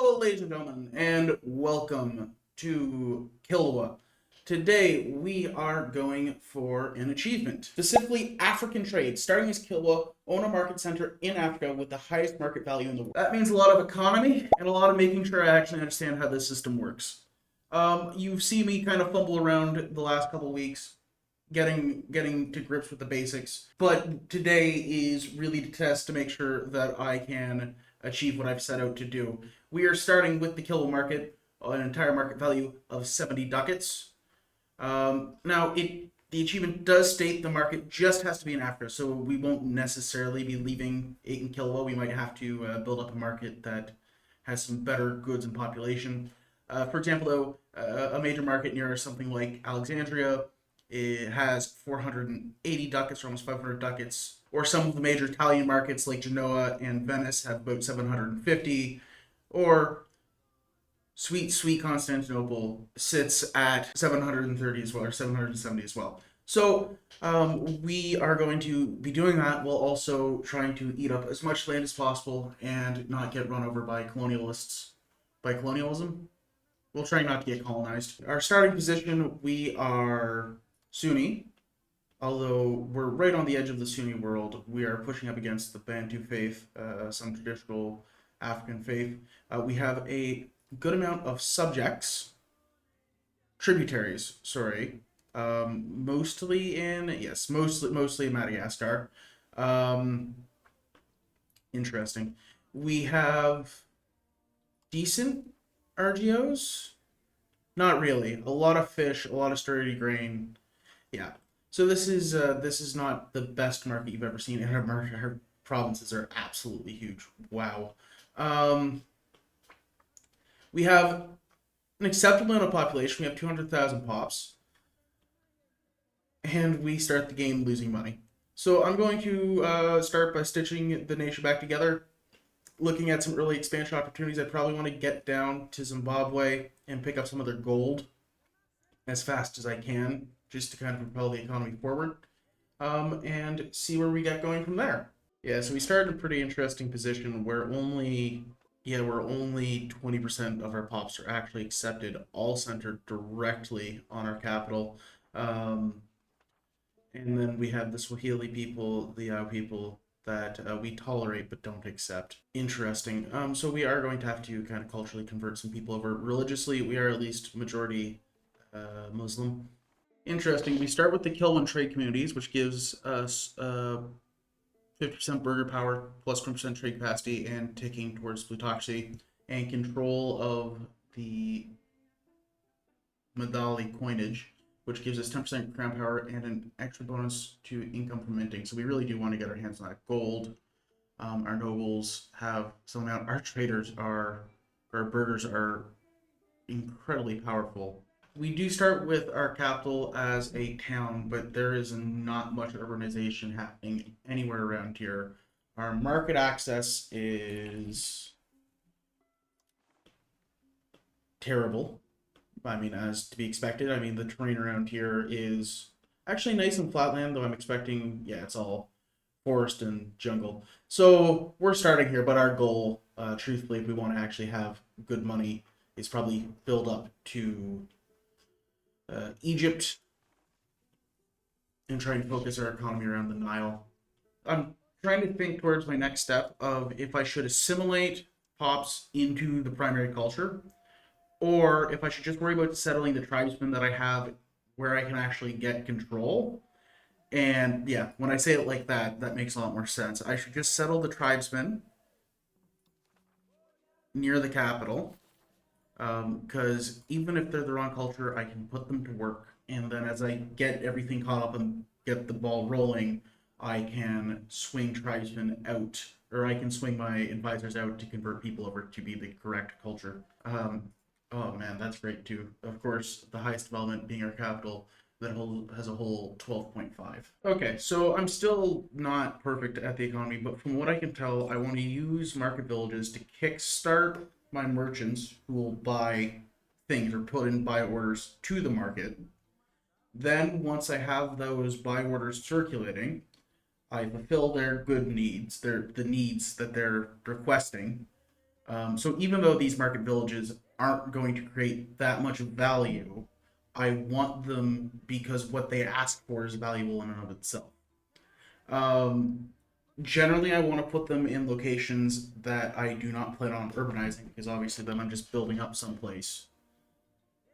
Hello, ladies and gentlemen, and welcome to Kilwa. Today, we are going for an achievement, specifically African trade. Starting as Kilwa, own a market center in Africa with the highest market value in the world. That means a lot of economy and a lot of making sure I actually understand how this system works. You've seen me kind of fumble around the last couple weeks, getting to grips with the basics, but today is really to test to make sure that I can achieve what I've set out to do. We are starting with the Kilwa market, an entire market value of 70 ducats. Now, the achievement does state the market just has to be in Africa, so we won't necessarily be leaving it in Kilwa. We might have to build up a market that has some better goods and population. For example, though, a major market near something like Alexandria, it has 480 ducats, or almost 500 ducats. Or some of the major Italian markets like Genoa and Venice have about 750. Or sweet Constantinople sits at 730 as well, or 770 as well. So we are going to be doing that while also trying to eat up as much land as possible and not get run over by colonialists. By colonialism? We'll try not to get colonized. Our starting position, we are Sunni. Although we're right on the edge of the Sunni world, we are pushing up against the Bantu faith, some traditional African faith. We have a good amount of subjects, tributaries, sorry, mostly in Madagascar. Interesting. We have decent RGOs, not really. A lot of fish, a lot of sturdy grain. Yeah. So this is not the best market you've ever seen, and her provinces are absolutely huge. Wow. We have an acceptable amount of population. We have 200,000 pops, and we start the game losing money. So I'm going to start by stitching the nation back together, looking at some early expansion opportunities. I probably want to get down to Zimbabwe and pick up some of their gold as fast as I can, just to kind of propel the economy forward, and see where we get going from there. Yeah, so we started in a pretty interesting position where only 20% of our pops are actually accepted, all centered directly on our capital. And then we have the Swahili people, the Yao people, that we tolerate but don't accept. Interesting. So we are going to have to kind of culturally convert some people over. Religiously, we are at least majority Muslim. Interesting. We start with the Kilwan trade communities, which gives us 50% burger power, plus 20% trade capacity, and ticking towards plutocracy, and control of the Madali coinage, which gives us 10% crown power and an extra bonus to income from minting. So we really do want to get our hands on that gold. Our nobles have some amount. Our traders our burgers are incredibly powerful. We do start with our capital as a town, but there is not much urbanization happening anywhere around here. Our market access is terrible. I mean, as to be expected. I mean, the terrain around here is actually nice and flatland, though I'm expecting, yeah, it's all forest and jungle. So we're starting here, but our goal, truthfully, if we want to actually have good money, is probably build up to Egypt and try and focus our economy around the Nile. I'm trying to think towards my next step of if I should assimilate pops into the primary culture, or if I should just worry about settling the tribesmen that I have where I can actually get control. And yeah, when I say it like that, that makes a lot more sense. I should just settle the tribesmen near the capital, because even if they're the wrong culture, I can put them to work, and then as I get everything caught up and get the ball rolling, I can swing tribesmen out, or I can swing my advisors out to convert people over to be the correct culture. Oh man, that's great too. Of course, the highest development being our capital, that has a whole 12.5. Okay, so I'm still not perfect at the economy, but from what I can tell, I want to use market villages to kickstart my merchants who will buy things or put in buy orders to the market. Then once I have those buy orders circulating, I fulfill their good needs, the needs that they're requesting, So even though these market villages aren't going to create that much value, I want them because what they ask for is valuable in and of itself. Um, Generally, I want to put them in locations that I do not plan on urbanizing because obviously then I'm just building up someplace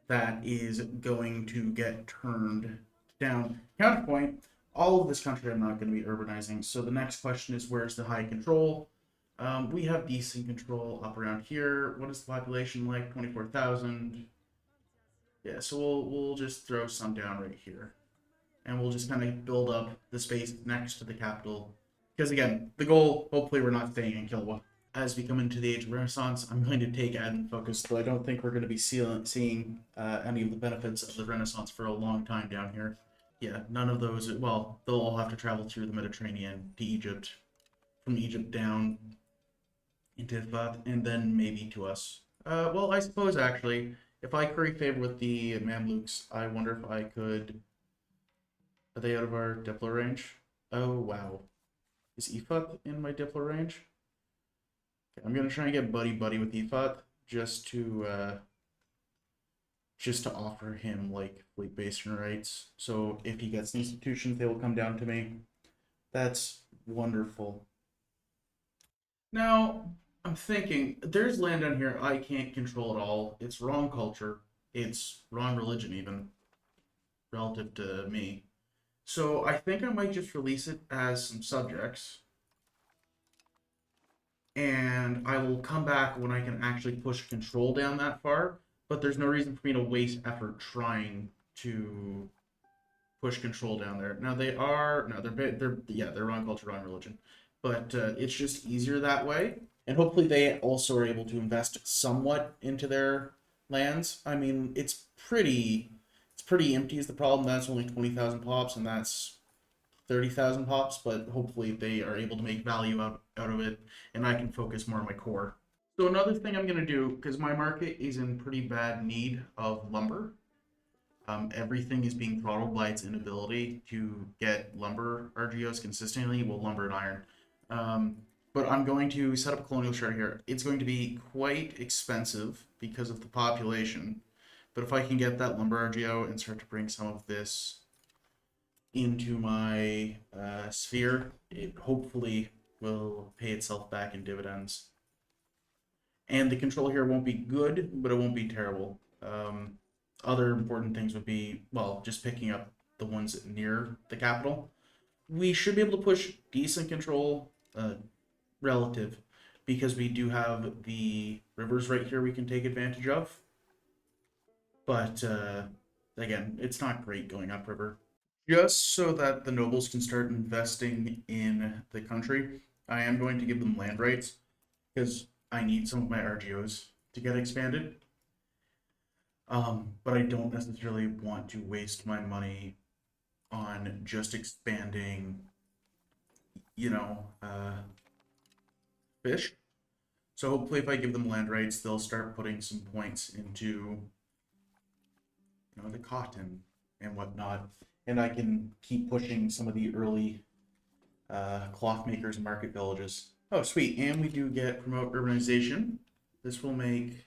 that is going to get turned down. Counterpoint, all of this country I'm not going to be urbanizing. So the next question is where's the high control? We have decent control up around here. What is the population like? 24,000. Yeah, so we'll just throw some down right here. And we'll just kind of build up the space next to the capital. Because again, the goal, hopefully we're not staying in Kilwa. As we come into the Age of Renaissance, I'm going to take admin focus, though I don't think we're going to be seeing any of the benefits of the Renaissance for a long time down here. Yeah, none of those, well, they'll all have to travel through the Mediterranean to Egypt, from Egypt down into Tifat, and then maybe to us. Well, I suppose actually, if I curry favor with the Mamluks, I wonder if I could. Are they out of our Diplo range? Oh wow, is Ifat in my Diplo range? Okay, I'm gonna try and get buddy with Ifat just to offer him like fleet bastion rights. So if he gets institutions, they will come down to me. That's wonderful. Now, I'm thinking there's land down here I can't control at all. It's wrong culture. It's wrong religion, even relative to me. So I think I might just release it as some subjects, and I will come back when I can actually push control down that far. But there's no reason for me to waste effort trying to push control down there. Now they are no, they're yeah, they're wrong culture, wrong religion, but it's just easier that way. And hopefully they also are able to invest somewhat into their lands. I mean, it's pretty empty is the problem. That's only 20,000 pops, and that's 30,000 pops. But hopefully they are able to make value out of it, and I can focus more on my core. So another thing I'm gonna do because my market is in pretty bad need of lumber. Everything is being throttled by its inability to get lumber RGOs consistently, well, lumber and iron. Um, but I'm going to set up a colonial chart here. It's going to be quite expensive because of the population. But if I can get that lumber RGO and start to bring some of this into my sphere, it hopefully will pay itself back in dividends. And the control here won't be good, but it won't be terrible. Other important things would be, well, just picking up the ones near the capital. We should be able to push decent control relative because we do have the rivers right here we can take advantage of. But again, it's not great going upriver. Just so that the nobles can start investing in the country, I am going to give them land rights because I need some of my RGOs to get expanded. But I don't necessarily want to waste my money on just expanding, you know, fish. So hopefully, if I give them land rights, they'll start putting some points into, the cotton and whatnot, and I can keep pushing some of the early cloth makers and market villages. Oh, sweet! And we do get promote urbanization. This will make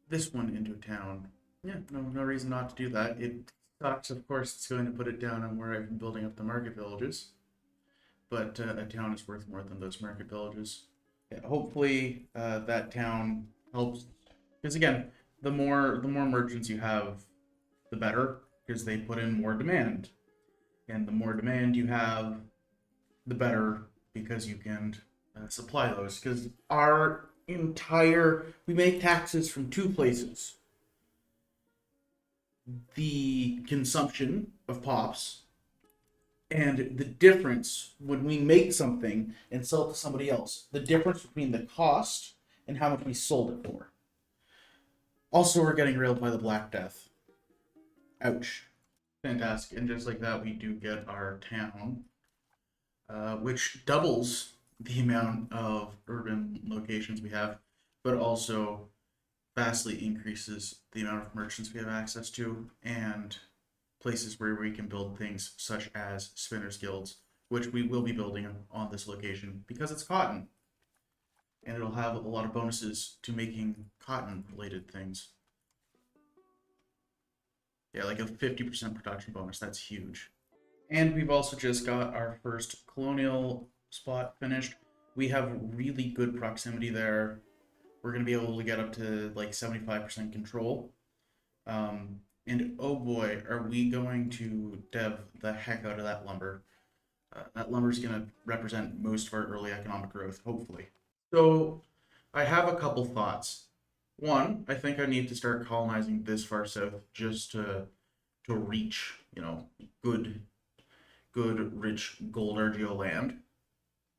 this one into a town. Yeah, no reason not to do that. It sucks, of course, it's going to put it down on where I've been building up the market villages, but a town is worth more than those market villages. Yeah, hopefully, that town helps, because again, the more merchants you have, the better, because they put in more demand, and the more demand you have, the better, because you can supply those. Because we make taxes from two places: the consumption of pops and the difference when we make something and sell it to somebody else, the difference between the cost and how much we sold it for. Also, we're getting railed by the Black Death. Ouch. Fantastic. And just like that, we do get our town, which doubles the amount of urban locations we have, but also vastly increases the amount of merchants we have access to and places where we can build things such as spinners guilds, which we will be building on this location because it's cotton. and it'll have a lot of bonuses to making cotton-related things. Yeah, like a 50% production bonus. That's huge. And we've also just got our first colonial spot finished. We have really good proximity there. We're going to be able to get up to like 75% control. And oh boy, are we going to dev the heck out of that lumber. That lumber is going to represent most of our early economic growth, hopefully. So I have a couple thoughts. One, I think I need to start colonizing this far south just to reach, good rich gold RGO land.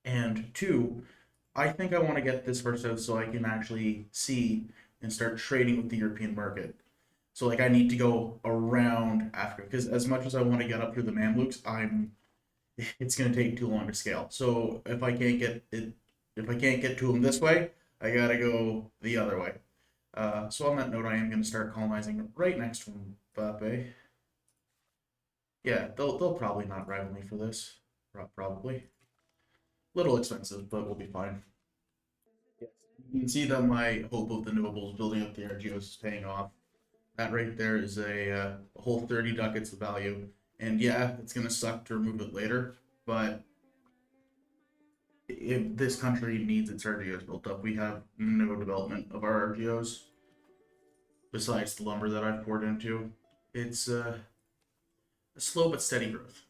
And two, I think I want to get this far south so I can actually see and start trading with the European market. So like I need to go around Africa because as much as I want to get up through the Mamluks, it's going to take too long to scale. So if I can't get to them this way, I gotta go the other way. So on that note, I am going to start colonizing right next to Mbappe. Yeah, they'll probably not rival me for this. Probably. Little expensive, but we'll be fine. Yes. You can see that my hope of the nobles building up the RGOs is paying off. That right there is a whole 30 ducats of value. And yeah, it's going to suck to remove it later, but if this country needs its RGOs built up, we have no development of our RGOs besides the lumber that I've poured into. It's a slow but steady growth.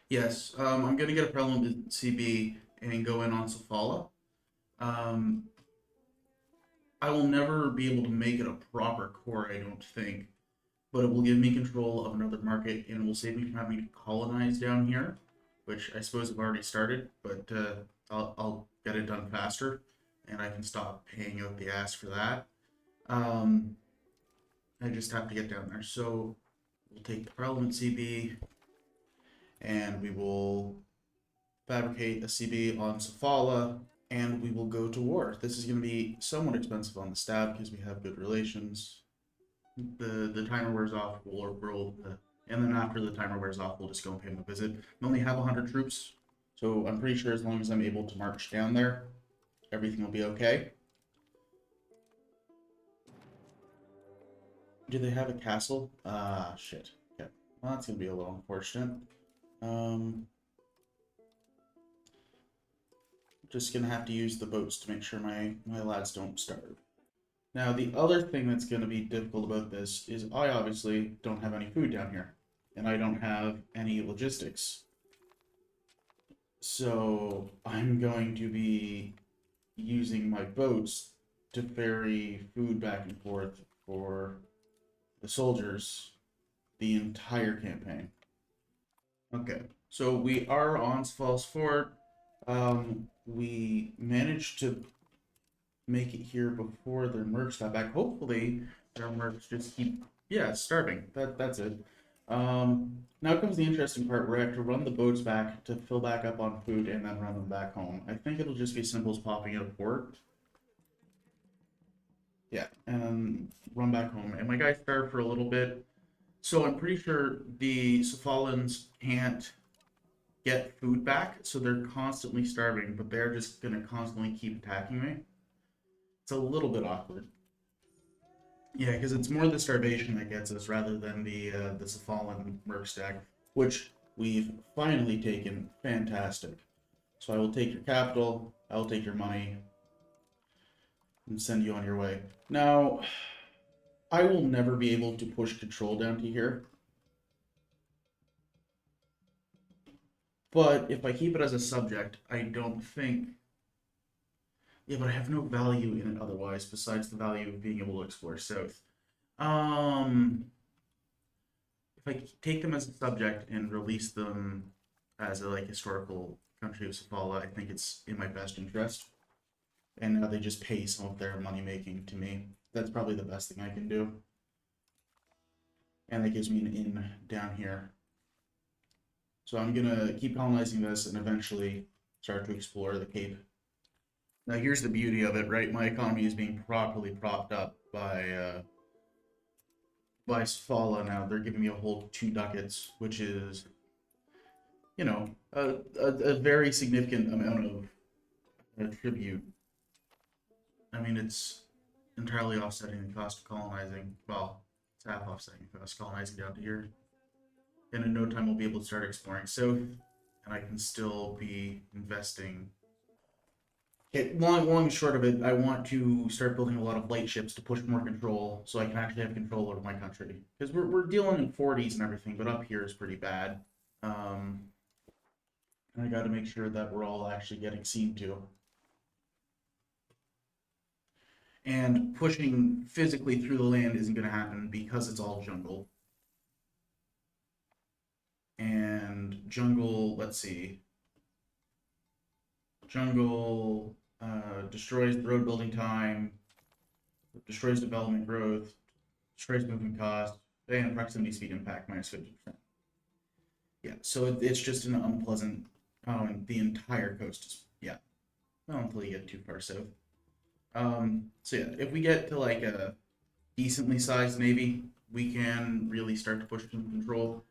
Yes, I'm going to get a problem with CB and go in on Safala. Um, I will never be able to make it a proper core, I don't think, but it will give me control of another market and it will save me from having to colonize down here, which I suppose I've already started, but I'll get it done faster and I can stop paying out the ass for that. Um, I just have to get down there. So we'll take the Parliament CB and we will fabricate a CB on Safala and we will go to war. This is going to be somewhat expensive on the stab because we have good relations. The timer wears off, and then after the timer wears off, we'll just go and pay him a visit. We only have 100 troops, so I'm pretty sure as long as I'm able to march down there, everything will be okay. Do they have a castle? Ah, shit. Okay, well, that's gonna be a little unfortunate. Just gonna have to use the boats to make sure my lads don't starve. Now, the other thing that's going to be difficult about this is I obviously don't have any food down here, and I don't have any logistics. So I'm going to be using my boats to ferry food back and forth for the soldiers the entire campaign. Okay, so we are on Falls Fort. We managed to make it here before their mercs got back. Hopefully, their mercs just keep, yeah, starving. That's it. Now comes the interesting part where I have to run the boats back to fill back up on food and then run them back home. I think it'll just be simple as popping out of port. Yeah, and then run back home. And my guy starved for a little bit. So I'm pretty sure the Safalans can't get food back, so they're constantly starving, but they're just gonna constantly keep attacking me. It's a little bit awkward. Yeah, because it's more the starvation that gets us rather than the Safalin merc stack, which we've finally taken. Fantastic. So I will take your capital, I will take your money, and send you on your way. Now, I will never be able to push control down to here. But if I keep it as a subject, I don't think. Yeah, but I have no value in it otherwise, besides the value of being able to explore south. Um, if I take them as a subject and release them as a like historical country of Safala, I think it's in my best interest. And now they just pay some of their money making to me. That's probably the best thing I can do. And that gives me an in down here. So I'm gonna keep colonizing this and eventually start to explore the Cape. Now here's the beauty of it, right? My economy is being properly propped up by Safala now. They're giving me a whole 2 ducats, which is, a very significant amount of tribute. I mean, it's entirely offsetting the cost of colonizing. Well, it's half offsetting the cost of colonizing down to here. And in no time, we'll be able to start exploring south, and I can still be investing. Okay, long and short of it, I want to start building a lot of light ships to push more control, so I can actually have control over my country. Because we're dealing in 40s and everything, but up here is pretty bad. Um, and I got to make sure that we're all actually getting seen to. And pushing physically through the land isn't going to happen because it's all jungle. And jungle, let's see. Jungle destroys the road building time, destroys development growth, destroys movement cost, and proximity speed impact minus 50%. Yeah, so it's just an unpleasant. Oh, and the entire coast is, yeah. Well, until you get too far south. So yeah, if we get to like a decently sized navy, we can really start to push some control.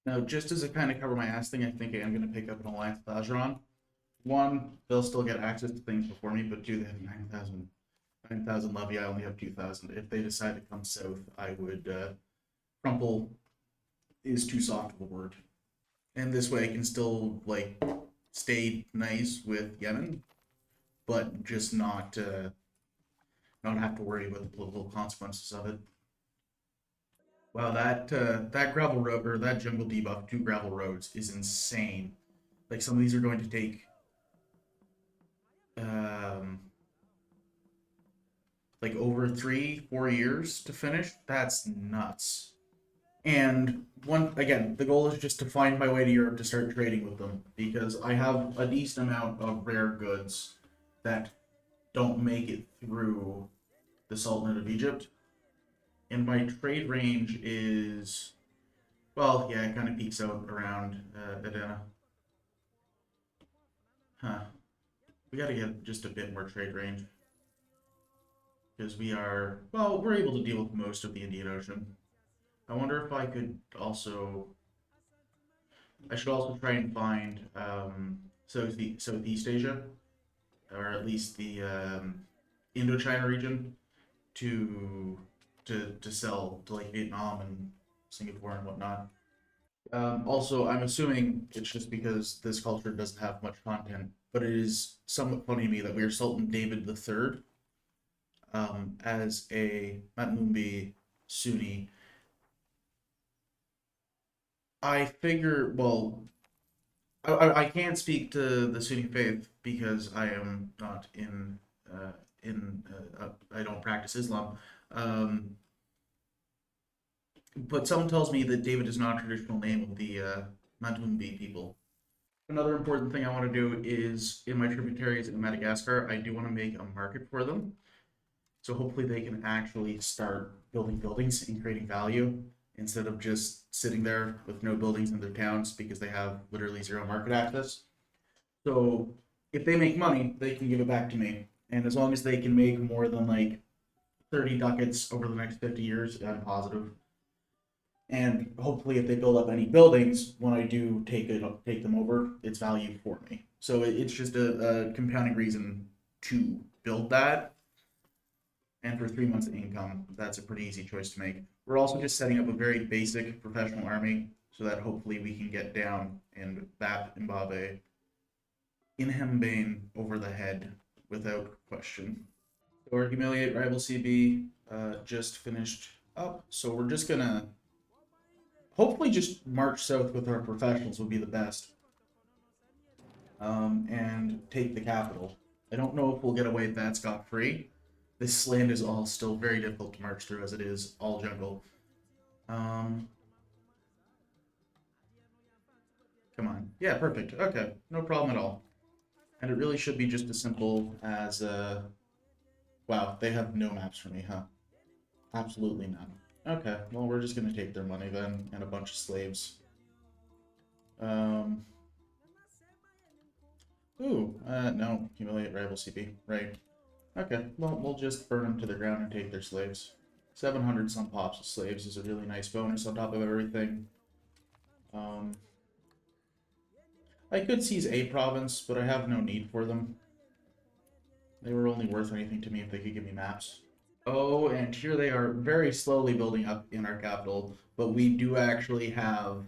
Now, just as a kind of cover my ass thing, I think I am going to pick up an alliance with Azeron. One, they'll still get access to things before me, but two, they have 9,000 levy. I only have 2,000. If they decide to come south, I would crumple is too soft of a word. And this way I can still like stay nice with Yemen, but just not have to worry about the political consequences of it. Wow, that gravel road or that jungle debuff, 2 gravel roads, is insane. Like some of these are going to take um like over 3 4 years to finish. That's nuts. And one again, the goal is just to find my way to Europe to start trading with them because I have a decent amount of rare goods that don't make it through the Sultanate of Egypt. And my trade range is, well, yeah, it kind of peaks out around Adana. Huh. We got to get just a bit more trade range because we're able to deal with most of the Indian Ocean. I wonder if I could also, I should also try and find Southeast Asia, or at least the Indochina region, to to sell to like Vietnam and Singapore and whatnot. Also, I'm assuming it's just because this culture doesn't have much content, but it is somewhat funny to me that we are Sultan David III as a Matmumbi Sunni. I figure, well, I can't speak to the Sunni faith because I am not I don't practice Islam. Um, but someone tells me that David is not a traditional name of the Matumbi people. Another important thing I want to do is in my tributaries in Madagascar, I do want to make a market for them. So hopefully they can actually start building buildings and creating value instead of just sitting there with no buildings in their towns because they have literally zero market access. So if they make money, they can give it back to me. And as long as they can make more than like 30 ducats over the next 50 years, I'm positive. And hopefully, if they build up any buildings, when I do take them over, it's value for me. So it's just a compounding reason to build that. And for 3 months of income, that's a pretty easy choice to make. We're also just setting up a very basic professional army so that hopefully we can get down and bap Mbabe in Hembane over the head without question. So our humiliate rival CB just finished up. So we're just gonna hopefully just march south with our professionals would be the best. And take the capital. I don't know if we'll get away that scot free. This land is all still very difficult to march through as it is all jungle. Um, Come on. Yeah, perfect. Okay, no problem at all. And it really should be just as simple as wow, they have no maps for me, huh? Absolutely none. Okay, well we're just gonna take their money then and a bunch of slaves. Um, no, humiliate rival CP. Right. Okay, well we'll just burn them to the ground and take their slaves. 700 some pops of slaves is a really nice bonus on top of everything. Um, I could seize a province, but I have no need for them. They were only worth anything to me if they could give me maps. Oh, and here they are very slowly building up in our capital, but we do actually have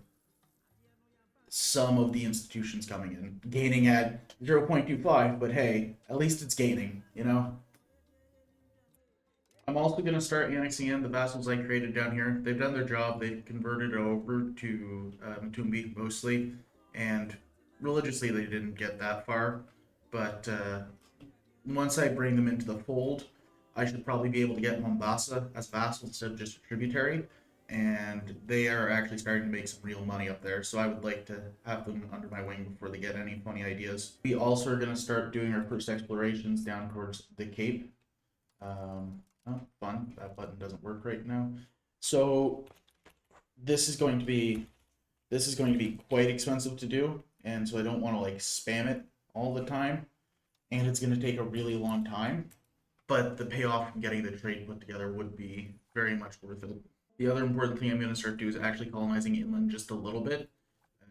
some of the institutions coming in, gaining at 0.25, but hey, at least it's gaining, you know? I'm also going to start annexing in the vassals I created down here. They've done their job. They've converted over to Mtumbi mostly, and religiously they didn't get that far. But once I bring them into the fold, I should probably be able to get Mombasa as vassal instead of just a tributary. And they are actually starting to make some real money up there. So I would like to have them under my wing before they get any funny ideas. We also are going to start doing our first explorations down towards the Cape. Oh, fun. That button doesn't work right now. So this is going to be quite expensive to do, and so I don't want to like spam it all the time, and it's going to take a really long time. But the payoff from getting the trade put together would be very much worth it. The other important thing I'm going to start doing is actually colonizing inland just a little bit.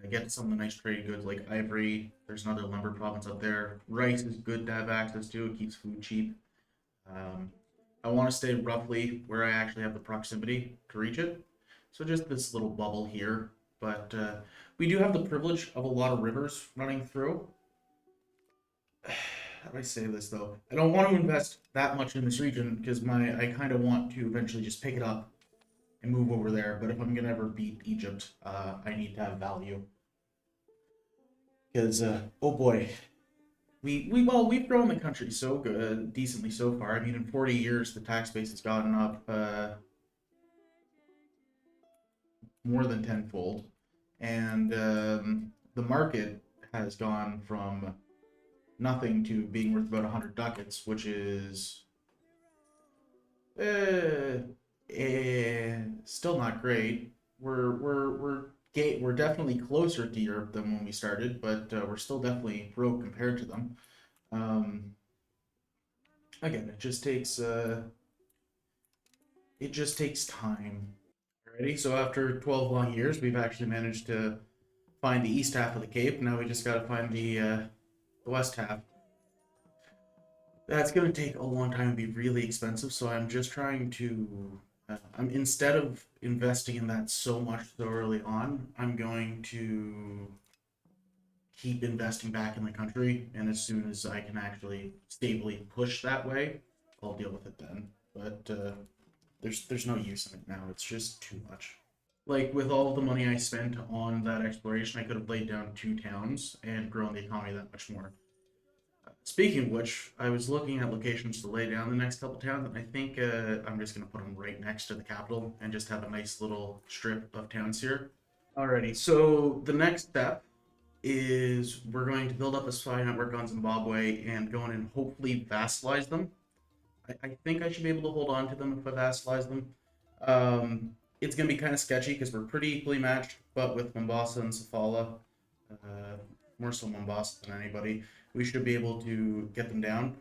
Get some of the nice trade goods like ivory. There's another lumber province up there. Rice is good to have access to. It keeps food cheap. I want to stay roughly where I actually have the proximity to reach it. So just this little bubble here. But we do have the privilege of a lot of rivers running through. How do I say this though? I don't want to invest that much in this region because I kind of want to eventually just pick it up and move over there. But if I'm gonna ever beat Egypt, I need to have value. Because oh boy, we've grown the country so good, decently so far. I mean, in 40 years, the tax base has gotten up more than tenfold, and the market has gone from nothing to being worth about 100 ducats, which is still not great. We're definitely closer to Europe than when we started, but we're still definitely broke compared to them. Um, Again, it just takes time. Alrighty, so after 12 long years, we've actually managed to find the east half of the Cape. Now we just got to find the west half. That's going to take a long time and be really expensive, so I'm just trying to. Instead of investing in that so much so early on, I'm going to keep investing back in the country, and as soon as I can actually stably push that way, I'll deal with it then. But there's no use in it now. It's just too much. Like with all the money I spent on that exploration, I could have laid down 2 towns and grown the economy that much more. Speaking of which, I was looking at locations to lay down the next couple towns, and I think I'm just gonna put them right next to the capital and just have a nice little strip of towns here. Alrighty, so the next step is we're going to build up a spy network on Zimbabwe and go in and hopefully vassalize them. I think I should be able to hold on to them if I vassalize them. It's going to be kind of sketchy because we're pretty equally matched, but with Mombasa and Safala, more so Mombasa than anybody, we should be able to get them down.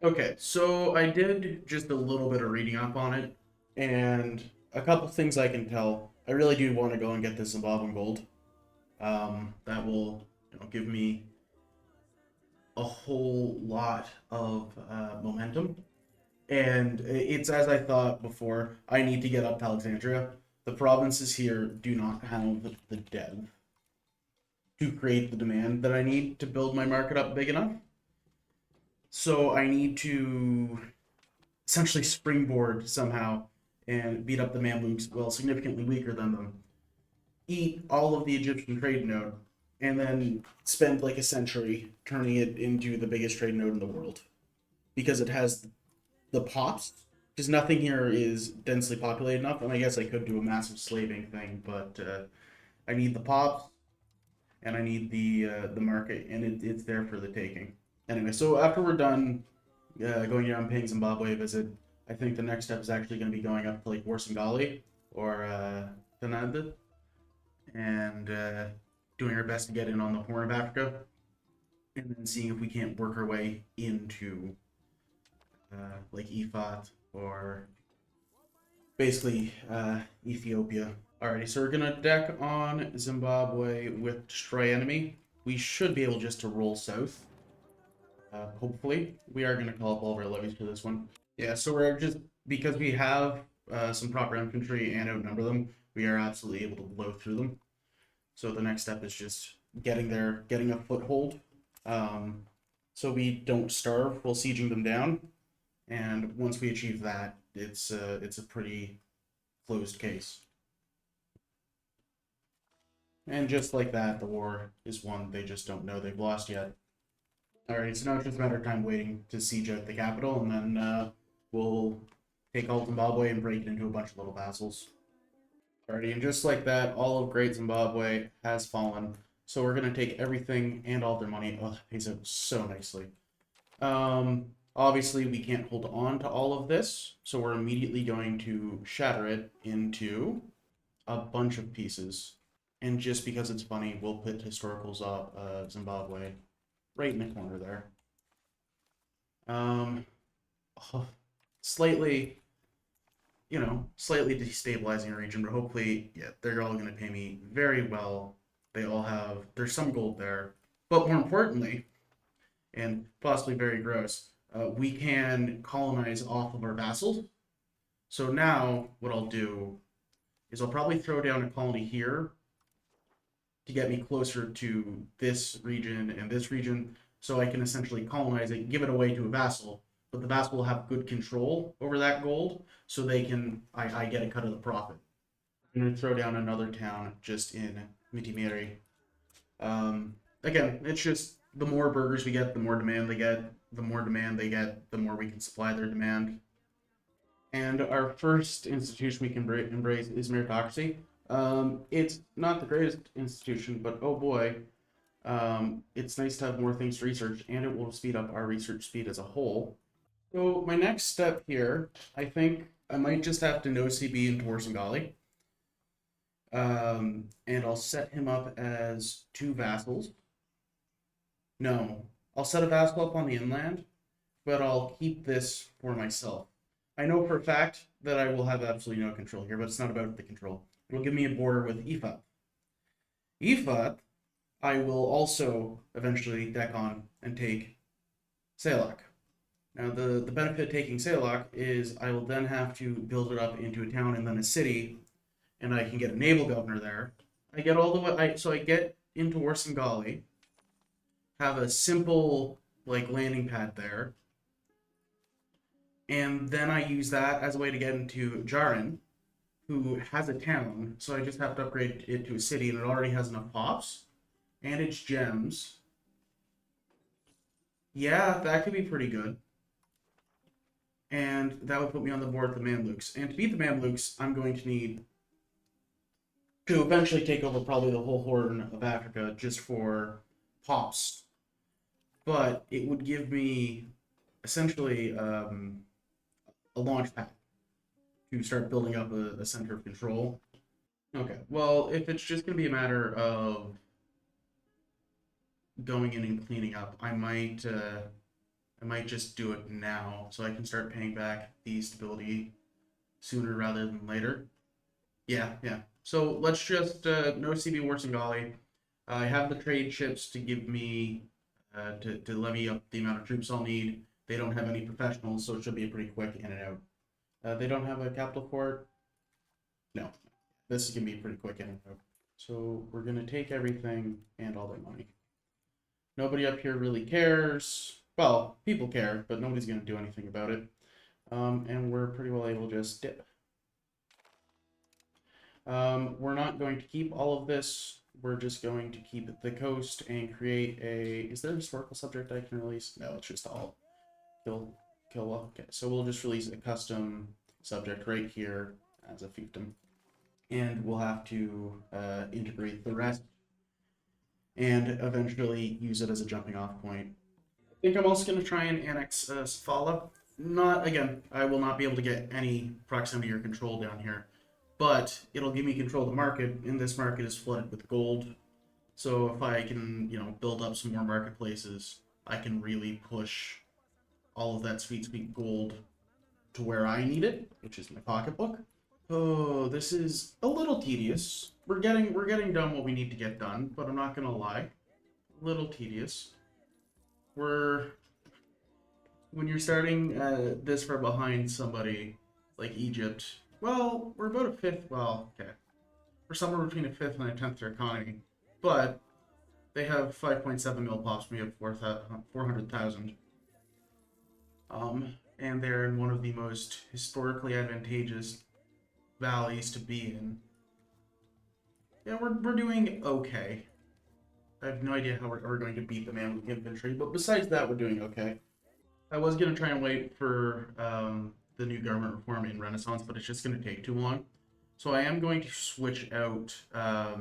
Okay, so I did just a little bit of reading up on it, and a couple things I can tell. I really do want to go and get this Zimbabwean gold. That will, give me a whole lot of momentum. And it's as I thought before. I need to get up to Alexandria. The provinces here do not have the dev to create the demand that I need to build my market up big enough. So I need to essentially springboard somehow and beat up the Mamluks, well, significantly weaker than them, eat all of the Egyptian trade node, and then spend like a century turning it into the biggest trade node in the world. Because it has the pops, because nothing here is densely populated enough, and I guess I could do a massive slaving thing, but I need the pops, and I need the market, and it's there for the taking. Anyway, so after we're done going down paying Zimbabwe a visit, I think the next step is actually going to be going up to like Warsangali or Tananda and doing our best to get in on the Horn of Africa, and then seeing if we can't work our way into like Ifat or basically Ethiopia. Alrighty, so we're gonna deck on Zimbabwe with Destroy Enemy. We should be able just to roll south. Hopefully, we are going to call up all of our levies for this one. Yeah, so we're just, because we have some proper infantry and outnumber them, we are absolutely able to blow through them. So the next step is just getting there, getting a foothold, so we don't starve while sieging them down. And once we achieve that, it's a pretty closed case. And just like that, the war is won. They just don't know they've lost yet. Alright, so now it's just a matter of time waiting to siege out the capital, and then we'll take all Zimbabwe and break it into a bunch of little vassals. Alrighty, and just like that, all of Great Zimbabwe has fallen. So we're going to take everything and all their money. Oh, that pays out so nicely. Obviously, we can't hold on to all of this, so we're immediately going to shatter it into a bunch of pieces. And just because it's funny, we'll put historical Zimbabwe right in the corner there. Slightly destabilizing a region, but hopefully, yeah, they're all going to pay me very well. There's some gold there, but more importantly, and possibly very gross, we can colonize off of our vassals. So now what I'll do is I'll probably throw down a colony here to get me closer to this region and this region, so I can essentially colonize it, give it away to a vassal, but the vassal will have good control over that gold, so I get a cut of the profit. I'm going to throw down another town just in Mitimiri. Again, it's just the more burghers we get, the more demand they get. The more demand they get, the more we can supply their demand. And our first institution we can embrace is meritocracy. It's not the greatest institution, but oh boy, it's nice to have more things to research, and it will speed up our research speed as a whole. So my next step here, I think I might just have to no CB into Warsangali. And I'll set him up as 2 vassals. No, I'll set a vassal up on the inland, but I'll keep this for myself. I know for a fact that I will have absolutely no control here, but it's not about the control. It'll give me a border with EFA. EFA, I will also eventually deck on and take Salak. Now, the benefit of taking Salak is I will then have to build it up into a town and then a city, and I can get a naval governor there. I get all the way, so I get into Warsangali, have a simple landing pad there, and then I use that as a way to get into Jarin, who has a town, so I just have to upgrade it to a city, and it already has enough pops and its gems. Yeah, that could be pretty good. And that would put me on the board with the Mamluks. And to beat the Mamluks, I'm going to need to eventually take over probably the whole Horn of Africa just for pops. But it would give me essentially a launch pad to start building up a center of control. Okay, well, if it's just going to be a matter of going in and cleaning up, I might just do it now so I can start paying back the stability sooner rather than later. Yeah. So let's just no CB Warsangali. I have the trade ships to give me to levy up the amount of troops I'll need. They don't have any professionals, so it should be a pretty quick in and out. They don't have a capital fort. No, this is gonna be pretty quick in and out. So we're gonna take everything and all their money. Nobody up here really cares. Well, people care, but nobody's gonna do anything about it. And we're pretty well able to just dip. We're not going to keep all of this. We're just going to keep the coast and create a... Is there a historical subject I can release? No, it's just all Kilwa. Okay, so we'll just release a custom subject right here as a fiefdom. And we'll have to integrate the rest and eventually use it as a jumping off point. I think I'm also going to try and annex Safala. Again, I will not be able to get any proximity or control down here, but it'll give me control of the market, and this market is flooded with gold. So if I can, build up some more marketplaces, I can really push all of that sweet gold to where I need it, which is my pocketbook. Oh, this is a little tedious. We're getting done what we need to get done, but I'm not gonna lie, a little tedious. We're when you're starting this far behind somebody like Egypt, well, we're about a fifth. Well, okay, we're somewhere between a fifth and a tenth their economy, but they have 5.7 mil pops. We have 400,000. And they're in one of the most historically advantageous valleys to be in. Yeah, we're doing okay. I have no idea how we're going to beat the Mamluk infantry, but besides that, we're doing okay. I was going to try and wait for the new government reform in Renaissance, but it's just going to take too long. So I am going to switch out. Yeah,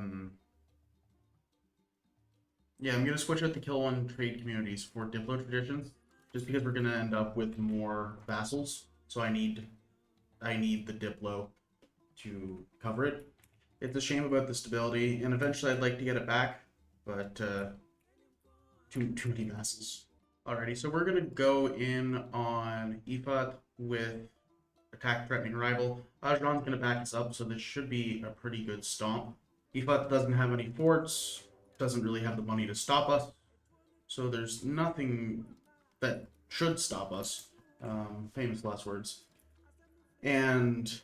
I'm going to switch out the Kilwan trade communities for Diplo traditions, just because we're going to end up with more vassals. So I need the Diplo to cover it. It's a shame about the stability, and eventually I'd like to get it back, but too many vassals. Alrighty, so we're gonna go in on Ifat with attack threatening rival. Ajran's gonna back us up, so this should be a pretty good stomp. Ifat doesn't have any forts, doesn't really have the money to stop us, so there's nothing that should stop us. Famous last words. And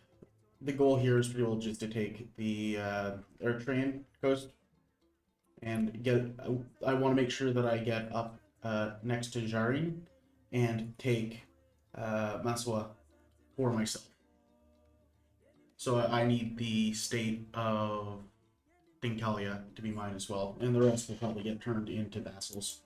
the goal here is for people just to take the Eritrean coast and get. I want to make sure that I get up next to Jarin and take Maswa for myself. So I need the state of Dinkalia to be mine as well, and the rest will probably get turned into vassals.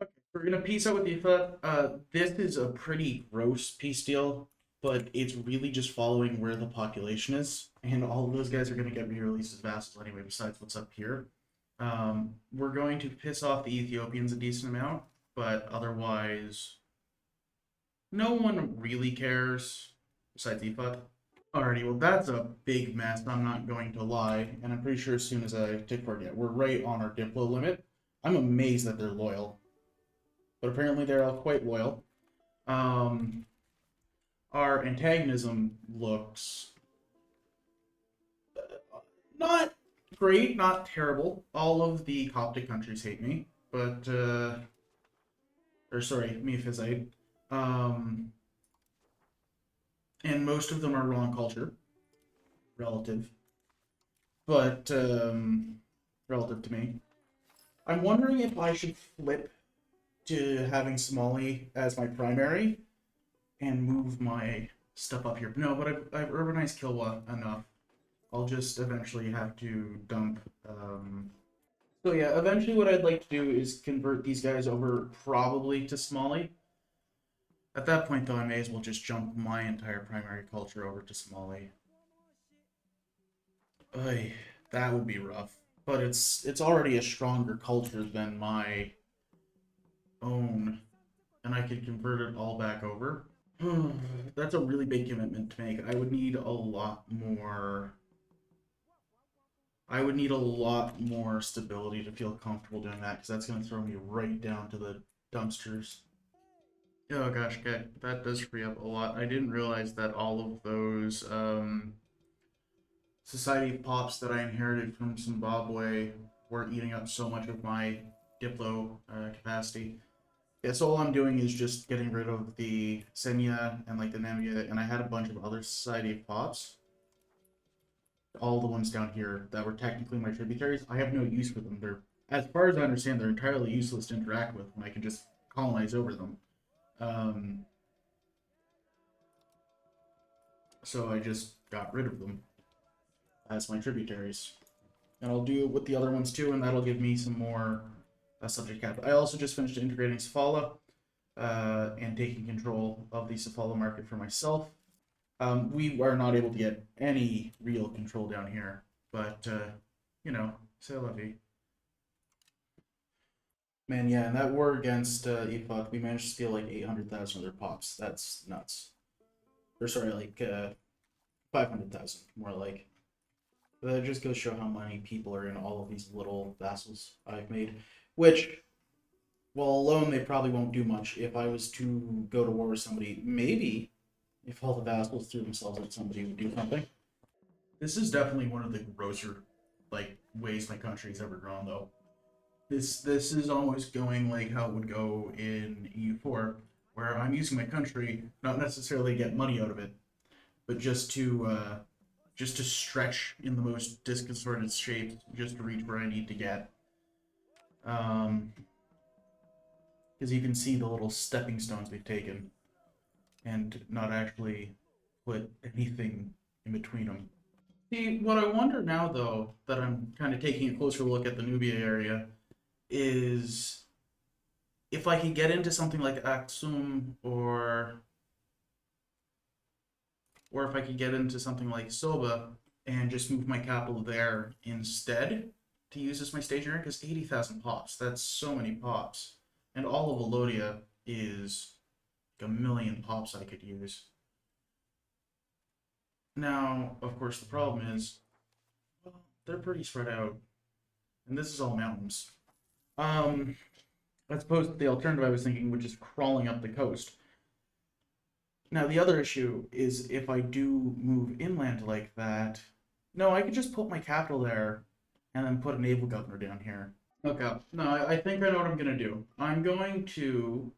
Okay, we're gonna peace out with Ifa. This is a pretty gross peace deal, but it's really just following where the population is, and all of those guys are gonna get re-released as vassals anyway. Besides what's up here, we're going to piss off the Ethiopians a decent amount, but otherwise, no one really cares besides Ifat. Alrighty, well that's a big mess, I'm not going to lie, and I'm pretty sure as soon as I take part, yeah, we're right on our Diplo limit. I'm amazed that they're loyal, but apparently they're all quite loyal. Um, our antagonism looks not great, not terrible. All of the Coptic countries hate me, but or sorry, Miaphysite. Um, and most of them are wrong culture, relative, but relative to me. I'm wondering if I should flip to having Somali as my primary and move my stuff up here. No, but I've urbanized Kilwa enough. I'll just eventually have to dump. So yeah, eventually what I'd like to do is convert these guys over probably to Somali. At that point, though, I may as well just jump my entire primary culture over to Somali. Oy, that would be rough. But it's already a stronger culture than my own, and I could convert it all back over. That's a really big commitment to make. I would need a lot more. I would need a lot more stability to feel comfortable doing that, because that's going to throw me right down to the dumpsters. Oh gosh, okay, that does free up a lot. I didn't realize that all of those Society of Pops that I inherited from Zimbabwe were eating up so much of my Diplo capacity. Yeah, so all I'm doing is just getting rid of the Senya and like the Namia, and I had a bunch of other Society of Pops. All the ones down here that were technically my tributaries, I have no use for them. They're, as far as I understand, they're entirely useless to interact with, and I can just colonize over them. So I just got rid of them as my tributaries. And I'll do it with the other ones too, and that'll give me some more subject cap. I also just finished integrating Safala and taking control of the Safala market for myself. We are not able to get any real control down here, but you know, c'est la vie. Man, yeah, and that war against Epoch, we managed to steal like 800,000 of their pops. That's nuts. Or sorry, like 500,000, more like. But that just goes to show how many people are in all of these little vassals I've made. Which, well, alone they probably won't do much. If I was to go to war with somebody, maybe if all the vassals threw themselves at somebody would do something. This is definitely one of the grosser like ways my country's ever grown, though. This is almost going like how it would go in EU4, where I'm using my country not necessarily to get money out of it, but just to stretch in the most disconcerted shape, just to reach where I need to get. Um, because you can see the little stepping stones we've taken, and not actually put anything in between them. See, what I wonder now, though, that I'm kind of taking a closer look at the Nubia area, is if I could get into something like Aksum, or if I could get into something like Soba and just move my capital there instead to use as my staging area, because 80,000 pops, that's so many pops. And all of Alodia is like a million pops I could use. Now, of course, the problem is, well, they're pretty spread out, and this is all mountains. Um, as opposed to the alternative I was thinking, which is crawling up the coast. Now, the other issue is if I do move inland like that, no, I could just put my capital there and then put a naval governor down here. Okay, no, I think I know what I'm going to do. I'm going to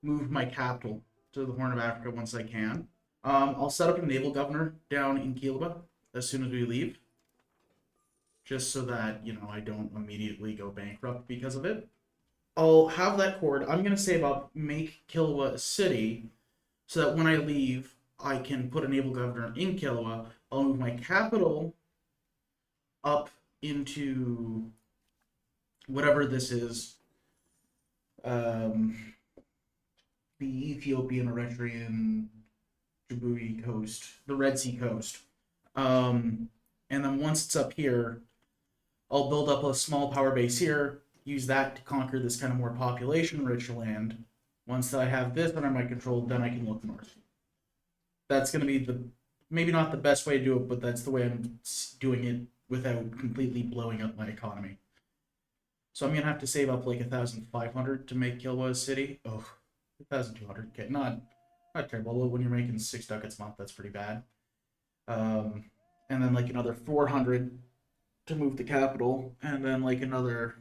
move my capital to the Horn of Africa once I can. I'll set up a naval governor down in Kilwa as soon as we leave, just so that, I don't immediately go bankrupt because of it. I'll have that cord. I'm going to save up, make Kilwa a city, so that when I leave, I can put a naval governor in Kilwa. I'll move my capital up into whatever this is, the Ethiopian, Eritrean, Djibouti coast, the Red Sea coast. And then once it's up here, I'll build up a small power base here, use that to conquer this kind of more population-rich land. Once I have this under my control, then I can look north. That's going to be maybe not the best way to do it, but that's the way I'm doing it without completely blowing up my economy. So I'm going to have to save up like 1,500 to make Kilwa a city. Oh, 1,200. Okay, not terrible. When you're making 6 ducats a month, that's pretty bad. And then like another 400 to move the capital, and then like another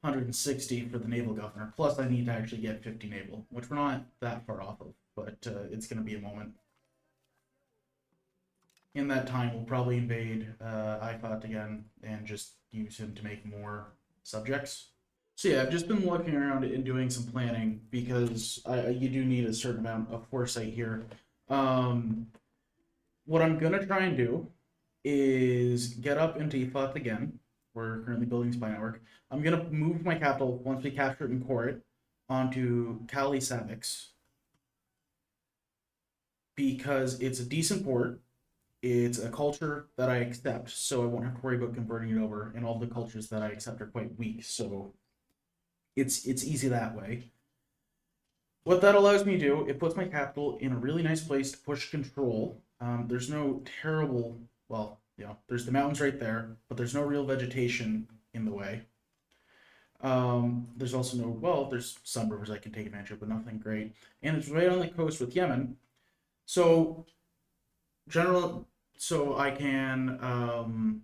160 for the naval governor. Plus, I need to actually get 50 naval, which we're not that far off of, but it's going to be a moment. In that time, we'll probably invade Ifat again and just use him to make more subjects. So yeah, I've just been looking around and doing some planning because you do need a certain amount of foresight here. What I'm gonna try and do is get up into Ifat again. We're currently building spy network. I'm gonna move my capital once we capture it and core it onto Kali Savix because it's a decent port. It's a culture that I accept, so I won't have to worry about converting it over. And all the cultures that I accept are quite weak, so it's easy that way. What that allows me to do, it puts my capital in a really nice place to push control. There's no terrible, well, there's the mountains right there, but there's no real vegetation in the way. There's also there's some rivers I can take advantage of, but nothing great. And it's right on the coast with Yemen. So I can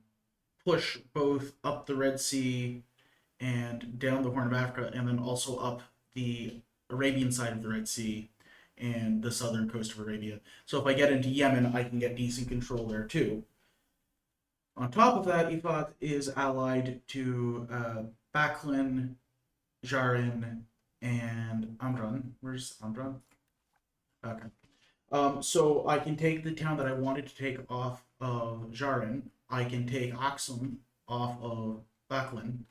push both up the Red Sea and down the Horn of Africa, and then also up the Arabian side of the Red Sea and the southern coast of Arabia. So if I get into Yemen, I can get decent control there too. On top of that, Ifat is allied to Baklin, Jarin, and Amran. Where's Amran? Okay. So I can take the town that I wanted to take off of Jarin. I can take Aksum off of Baklin,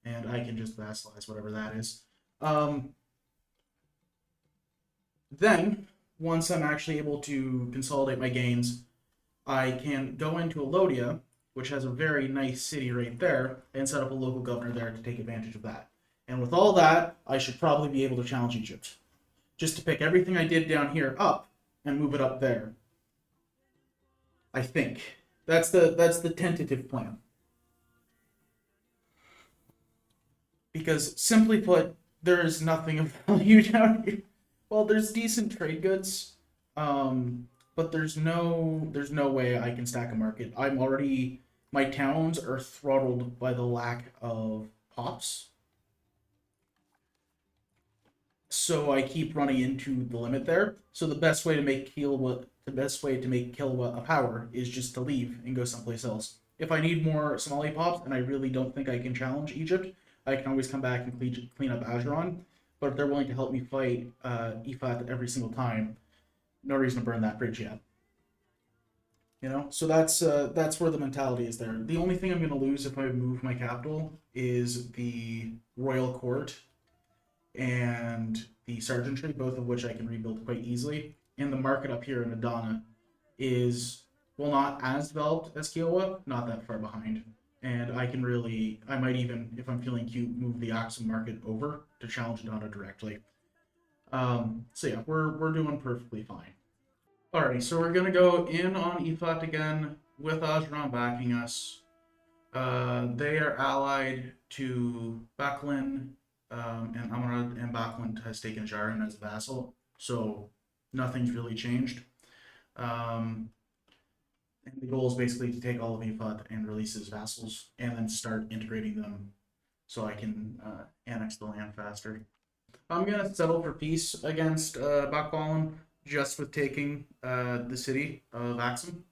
and I can just vassalize whatever that is. Then, once I'm actually able to consolidate my gains, I can go into Alodia, which has a very nice city right there, and set up a local governor there to take advantage of that. And with all that, I should probably be able to challenge Egypt. Just to pick everything I did down here up and move it up there. I think. That's the tentative plan. Because simply put, there is nothing of value down here. Well, there's decent trade goods, but there's no way I can stack a market. I'm already My towns are throttled by the lack of pops. So I keep running into the limit there. So the best way to make Kilwa a power is just to leave and go someplace else. If I need more Somali pops and I really don't think I can challenge Egypt, I can always come back and clean up Ajuran. But if they're willing to help me fight EFAT every single time, no reason to burn that bridge yet. You know, so that's where the mentality is there. The only thing I'm going to lose if I move my capital is the royal court and the sergeantry, both of which I can rebuild quite easily. And the market up here in Adana is, well, not as developed as Kilwa, not that far behind. And I might even, if I'm feeling cute, move the Axum market over to challenge Adana directly. So yeah, we're doing perfectly fine. Alrighty, so we're gonna go in on EFAT again with Ajuran backing us. They are allied to Baklin, and Amrad and Baklin has taken Jarin as a vassal, so nothing's really changed. And the goal is basically to take all of EFAT and release his vassals, and then start integrating them so I can annex the land faster. I'm gonna settle for peace against Bakbalin just with taking the city of Axum.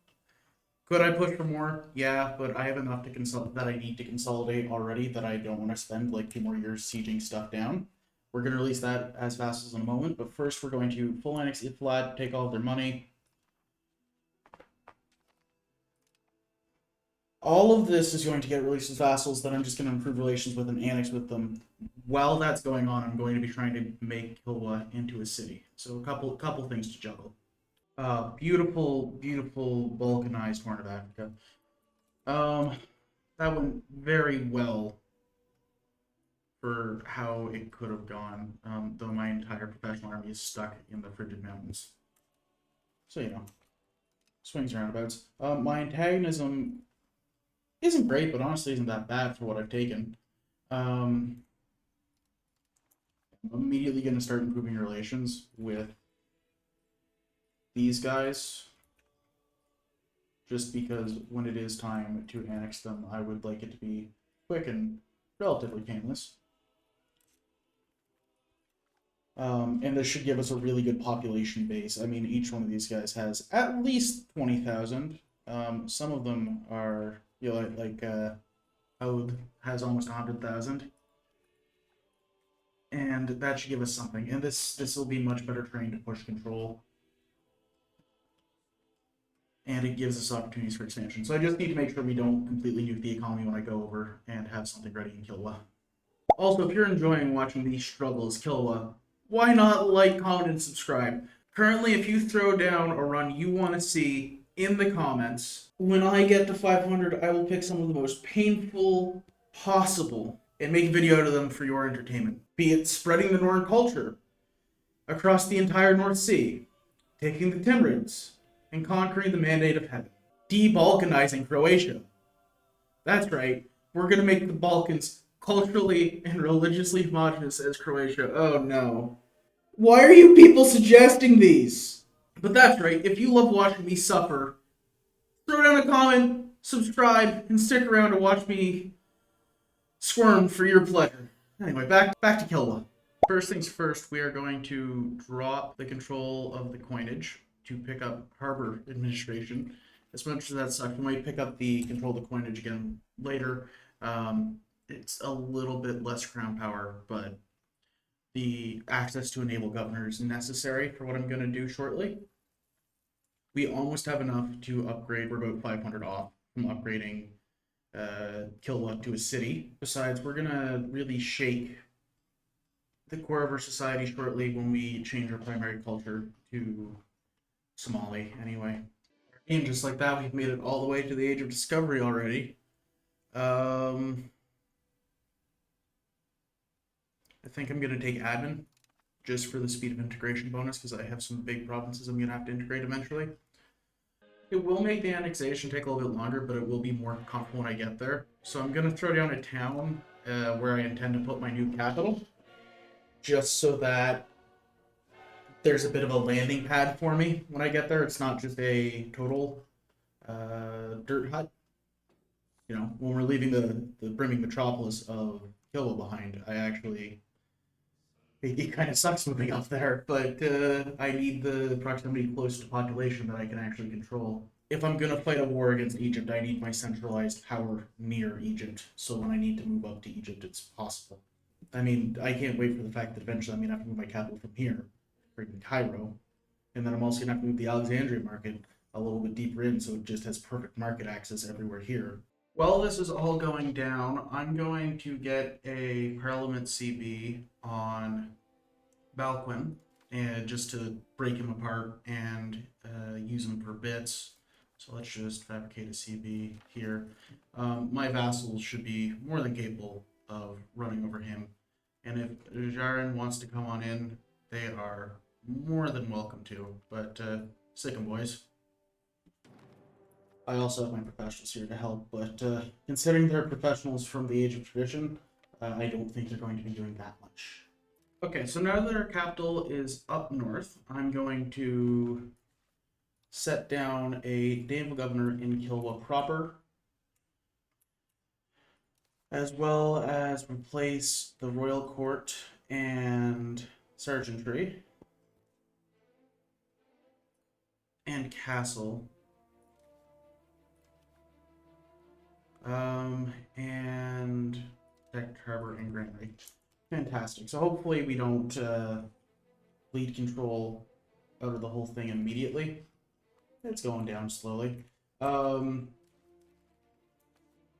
Could I push for more? Yeah, but I have enough that I need to consolidate already that I don't want to spend like 2 more years sieging stuff down. We're going to release that as vassals in a moment, but first we're going to full annex Iflat, take all of their money. All of this is going to get released as vassals, then I'm just going to improve relations with and annex with them. While that's going on, I'm going to be trying to make Kilwa into a city. So a couple things to juggle. Beautiful, beautiful Balkanized Horn of Africa. That went very well for how it could have gone, though my entire professional army is stuck in the frigid mountains. So, you know, swings and roundabouts. My antagonism isn't great, but honestly isn't that bad for what I've taken. I'm immediately going to start improving relations with these guys, just because when it is time to annex them, I would like it to be quick and relatively painless. And this should give us a really good population base. I mean, each one of these guys has at least 20,000. Some of them are, you know, like Ode has almost 100,000. And that should give us something. And this will be much better trained to push control. And it gives us opportunities for expansion. So I just need to make sure we don't completely nuke the economy when I go over and have something ready in Kilwa. Also, if you're enjoying watching these struggles, Kilwa, why not like, comment, and subscribe? Currently, if you throw down a run you want to see in the comments, when I get to 500, I will pick some of the most painful possible and make a video out of them for your entertainment. Be it spreading the Northern culture across the entire North Sea, taking the Timurids, and conquering the Mandate of Heaven. De-Balkanizing Croatia. That's right, we're going to make the Balkans culturally and religiously homogenous as Croatia. Oh no. Why are you people suggesting these? But that's right, if you love watching me suffer, throw down a comment, subscribe, and stick around to watch me squirm for your pleasure. Anyway, back to Kilwa. First things first, we are going to drop the control of the coinage to pick up harbor administration. As much as that sucks, we might pick up the control of the coinage again later. It's a little bit less crown power, but the access to enable governor is necessary for what I'm going to do shortly. We almost have enough to upgrade. We're about 500 off from upgrading Kilwa to a city. Besides, we're going to really shake the core of our society shortly when we change our primary culture to Somali, anyway. And just like that, we've made it all the way to the age of discovery already. I think I'm going to take admin just for the speed of integration bonus because I have some big provinces I'm going to have to integrate eventually. It will make the annexation take a little bit longer, but it will be more comfortable when I get there. So I'm going to throw down a town where I intend to put my new capital, just so that there's a bit of a landing pad for me when I get there. It's not just a total dirt hut. you know, when we're leaving the brimming metropolis of Kilwa behind, it kind of sucks moving up there, but I need the proximity close to population that I can actually control. If I'm gonna fight a war against Egypt, I need my centralized power near Egypt, so when I need to move up to Egypt, it's possible. I mean, I can't wait for the fact that eventually I'm gonna have to move my capital from here, freaking Cairo, and then I'm also gonna have to move the Alexandria market a little bit deeper in, so it just has perfect market access everywhere here. While this is all going down, I'm going to get a Parliament CB on Balquin, and just to break him apart and use him for bits. So let's just fabricate a CB here. My vassals should be more than capable of running over him. And if Jarin wants to come on in, they are more than welcome to. But sick 'em, boys. I also have my professionals here to help, but considering they're professionals from the Age of Tradition, I don't think they're going to be doing that much. Okay, so now that our capital is up north, I'm going to set down a naval governor in Kilwa proper, as well as replace the royal court and sergeantry and castle. And protect harbor and granary. Fantastic. So hopefully we don't lead control out of the whole thing immediately. It's going down slowly. And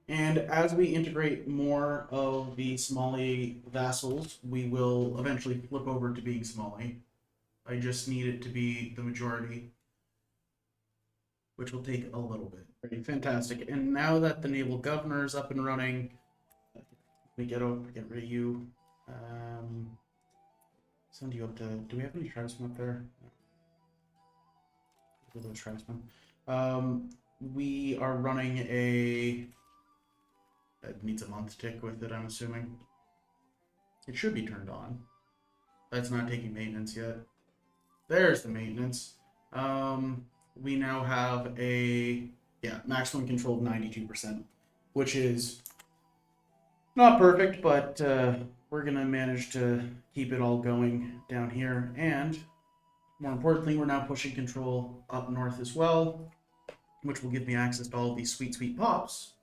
as we integrate more of the Somali vassals, we will eventually flip over to being Somali. I just need it to be the majority, which will take a little bit. Right, fantastic. And now that the naval governor is up and running, we get rid of you. Send you up to. Do we have any tribesmen up there? No. Those tribesmen. We are running a. It needs a month tick with it, I'm assuming. It should be turned on. That's not taking maintenance yet. There's the maintenance. We now have a maximum control of 92%, which is not perfect, but we're gonna manage to keep it all going down here. And more importantly, we're now pushing control up north as well, which will give me access to all of these sweet, sweet pops.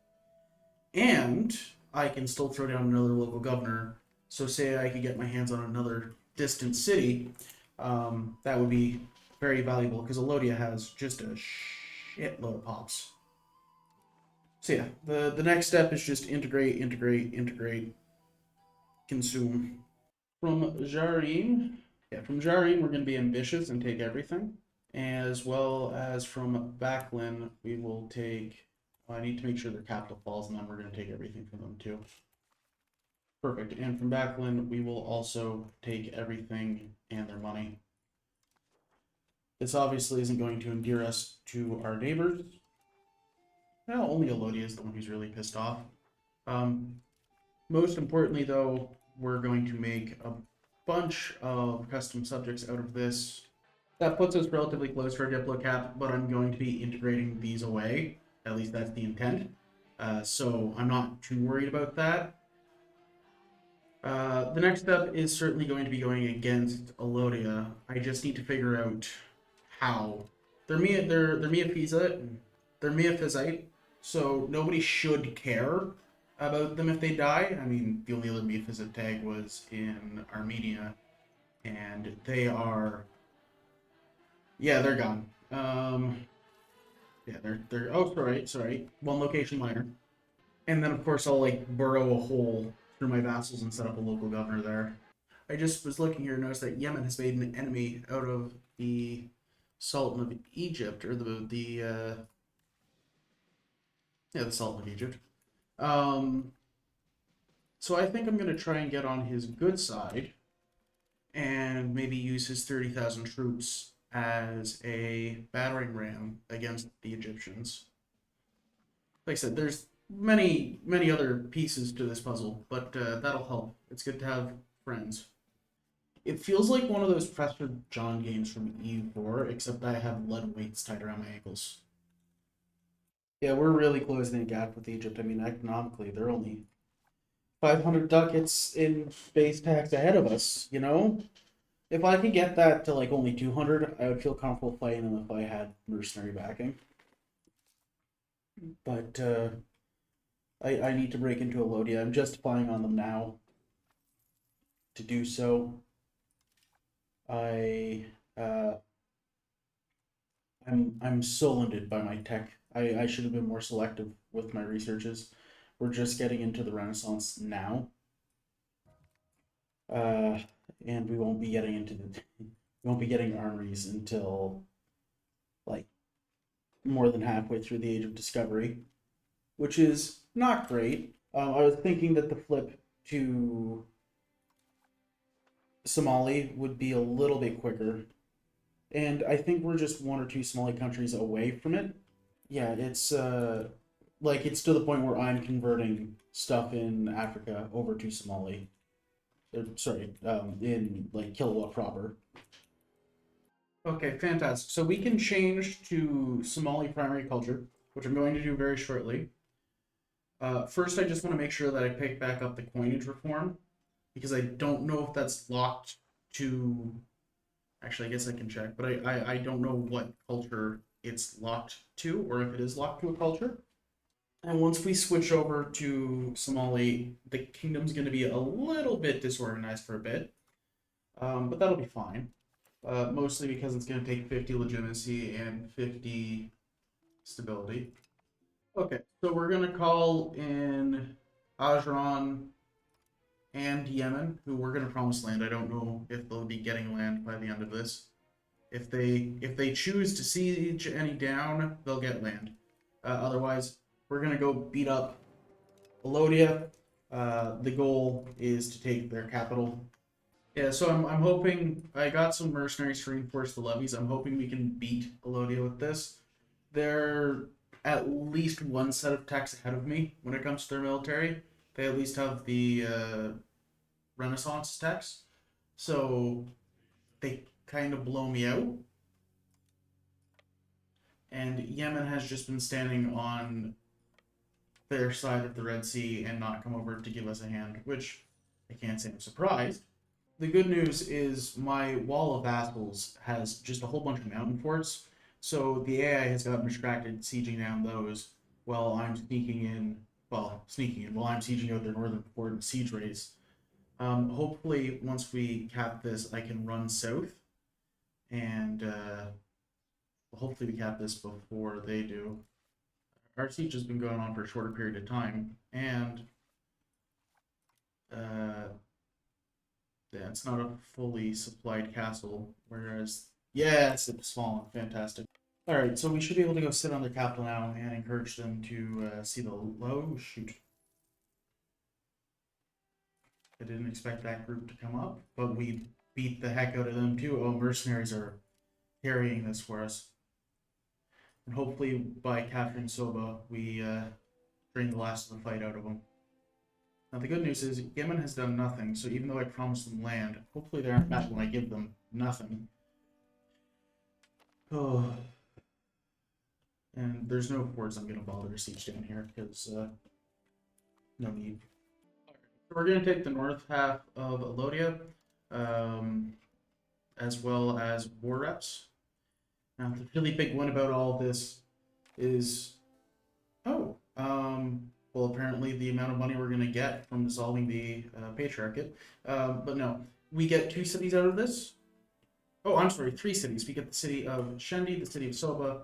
And I can still throw down another local governor. So say I could get my hands on another distant city, that would be very valuable because Alodia has just a shitload of pops. So yeah, the next step is just integrate, consume. From Jarim, we're going to be ambitious and take everything, as well as from Backlin, we will take. I need to make sure their capital falls, and then we're going to take everything from them too. Perfect. And from Backlin, we will also take everything and their money. This obviously isn't going to endear us to our neighbors. Well, only Alodia is the one who's really pissed off. Most importantly, though, we're going to make a bunch of custom subjects out of this. That puts us relatively close to our Diplo cap, but I'm going to be integrating these away. At least that's the intent. So I'm not too worried about that. The next step is certainly going to be going against Alodia. I just need to figure out how. They're Miaphysite, so nobody should care about them if they die. I mean, the only other Miaphysite tag was in Armenia, and they are. Yeah, they're gone. Yeah, they're. Oh, sorry. One location minor, and then of course I'll like burrow a hole through my vassals and set up a local governor there. I just was looking here and noticed that Yemen has made an enemy out of the Sultan of Egypt, or the Sultan of Egypt. So I think I'm going to try and get on his good side and maybe use his 30,000 troops as a battering ram against the Egyptians. Like I said, there's many other pieces to this puzzle, but that'll help. It's good to have friends. It feels like one of those Prester John games from EU4, except I have lead weights tied around my ankles. Yeah, we're really closing the gap with Egypt. I mean, economically, they're only 500 ducats in base tax ahead of us, you know? If I could get that to like only 200, I would feel comfortable fighting them if I had mercenary backing. But I need to break into Alodia. I'm justifying on them now to do so. I uh, I'm so limited by my tech. I should have been more selective with my researches. We're just getting into the Renaissance now, uh, and we won't be getting into the we won't be getting armories until like more than halfway through the Age of Discovery, which is not great. I was thinking that the flip to Somali would be a little bit quicker, and I think we're just one or two Somali countries away from it. Yeah, it's like it's to the point where I'm converting stuff in Africa over to Somali. Sorry, in like Kilwa proper. Okay, fantastic. So we can change to Somali primary culture, which I'm going to do very shortly. First, I just want to make sure that I pick back up the coinage reform because I don't know if that's locked to. Actually, I guess I can check, but I don't know what culture it's locked to or if it is locked to a culture. And once we switch over to Somali, the kingdom's going to be a little bit disorganized for a bit, but that'll be fine. Mostly because it's going to take 50 legitimacy and 50 stability. Okay, so we're going to call in Ajran and Yemen, who we're going to promise land. I don't know if they'll be getting land by the end of this. If they choose to siege any down, they'll get land. Otherwise, we're going to go beat up Alodia. The goal is to take their capital. Yeah, so I'm hoping I got some mercenaries to reinforce the levies. I'm hoping we can beat Alodia with this. They're at least one set of techs ahead of me when it comes to their military. They at least have the Renaissance techs, so they kind of blow me out. And Yemen has just been standing on their side of the Red Sea and not come over to give us a hand, which I can't say I'm surprised. The good news is my wall of vassals has just a whole bunch of mountain forts, so the AI has gotten distracted sieging down those while I'm sneaking in. Well, sneaking in while I'm sieging out their northern fort and siege race. Hopefully, once we cap this, I can run south, and hopefully we cap this before they do. Our siege has been going on for a shorter period of time, and uh, yeah, it's not a fully supplied castle. Whereas, yes, it's fallen. Fantastic. All right, so we should be able to go sit on their capital now and encourage them to see the low. Shoot, I didn't expect that group to come up, but we beat the heck out of them too. Oh, mercenaries are carrying this for us, and hopefully by capturing Soba, we drain the last of the fight out of them. Now the good news is Yemen has done nothing, so even though I promised them land, hopefully they aren't mad when I give them nothing. Oh, and there's no forts I'm going to bother to siege down here because no need. So we're going to take the north half of Alodia, um, as well as war reps. Now the really big one about all this is, oh, well apparently the amount of money we're going to get from dissolving the patriarchate, but no, we get two cities out of this. Oh, I'm sorry, three cities. We get the city of Shendi, the city of Soba,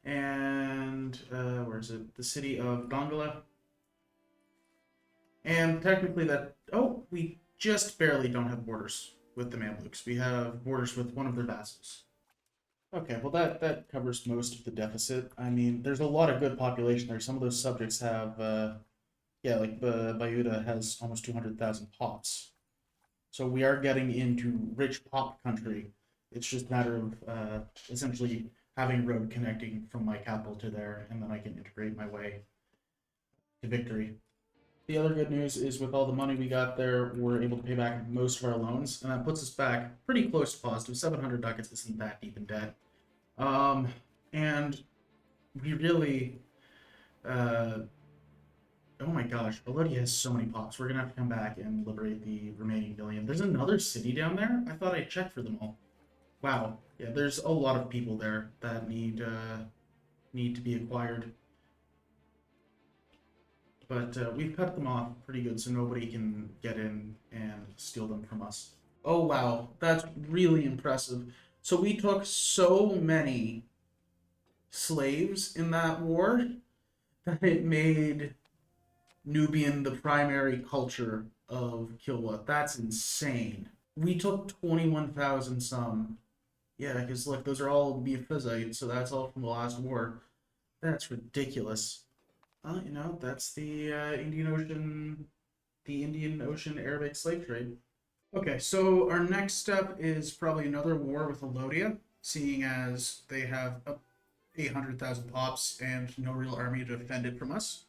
and where is it? The city of Dongola. And technically that, oh, we just barely don't have borders with the Mamluks. We have borders with one of their vassals. Okay, well that covers most of the deficit. I mean, there's a lot of good population there. Some of those subjects have, yeah, like Bayuda has almost 200,000 pops. So we are getting into rich pop country. It's just a matter of essentially having a road connecting from my capital to there, and then I can integrate my way to victory. The other good news is with all the money we got there, we're able to pay back most of our loans, and that puts us back pretty close to positive. 700 ducats isn't that deep in debt. And we really, Uh, oh my gosh, Alodia has so many pops. We're gonna have to come back and liberate the remaining million. There's another city down there? I thought I checked for them all. Wow. Yeah, there's a lot of people there that need to be acquired. But we've cut them off pretty good so nobody can get in and steal them from us. Oh wow, that's really impressive. So we took so many slaves in that war that it made Nubian the primary culture of Kilwa. That's insane. We took 21,000 some. Yeah, because look, those are all Miaphysites, so that's all from the last war. That's ridiculous. You know, that's the Indian Ocean Arabic slave trade. Okay, so our next step is probably another war with Alodia, seeing as they have 800,000 pops and no real army to defend it from us.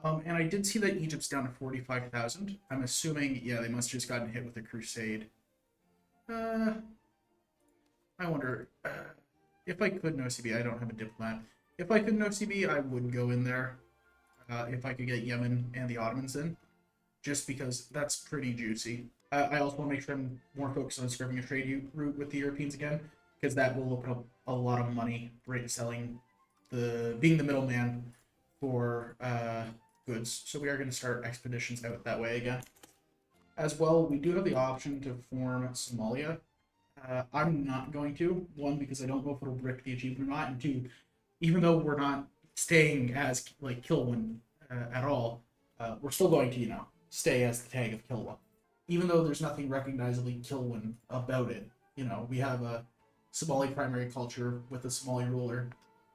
And I did see that Egypt's down to 45,000. I'm assuming, yeah, they must have just gotten hit with a crusade. I wonder, if I could no CB, I don't have a diplomat. If I could no CB, I would go in there. If I could get Yemen and the Ottomans in, just because that's pretty juicy. I also want to make sure I'm more focused on scrubbing a trade route with the Europeans again, because that will open up a lot of money selling being the middleman for goods. So we are going to start expeditions out that way again. As well, we do have the option to form Somalia. I'm not going to. One, because I don't know if it'll brick the achievement or not, and two, even though we're not staying as like Kilwan at all, we're still going to, you know, stay as the tag of Kilwa. Even though there's nothing recognizably Kilwan about it. You know, we have a Somali primary culture with a Somali ruler.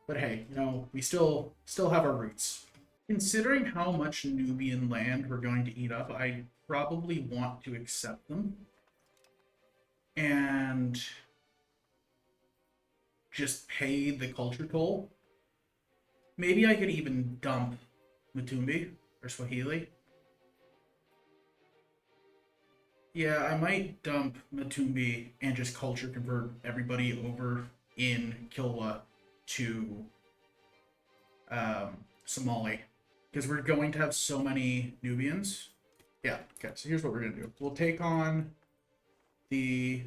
But hey, you know, we still have our roots. Considering how much Nubian land we're going to eat up, I probably want to accept them. And just pay the culture toll. Maybe I could even dump Mutumbi or Swahili. Yeah, I might dump Mutumbi and just culture convert everybody over in Kilwa to Somali. Because we're going to have so many Nubians. Yeah, okay, so here's what we're going to do. We'll take on the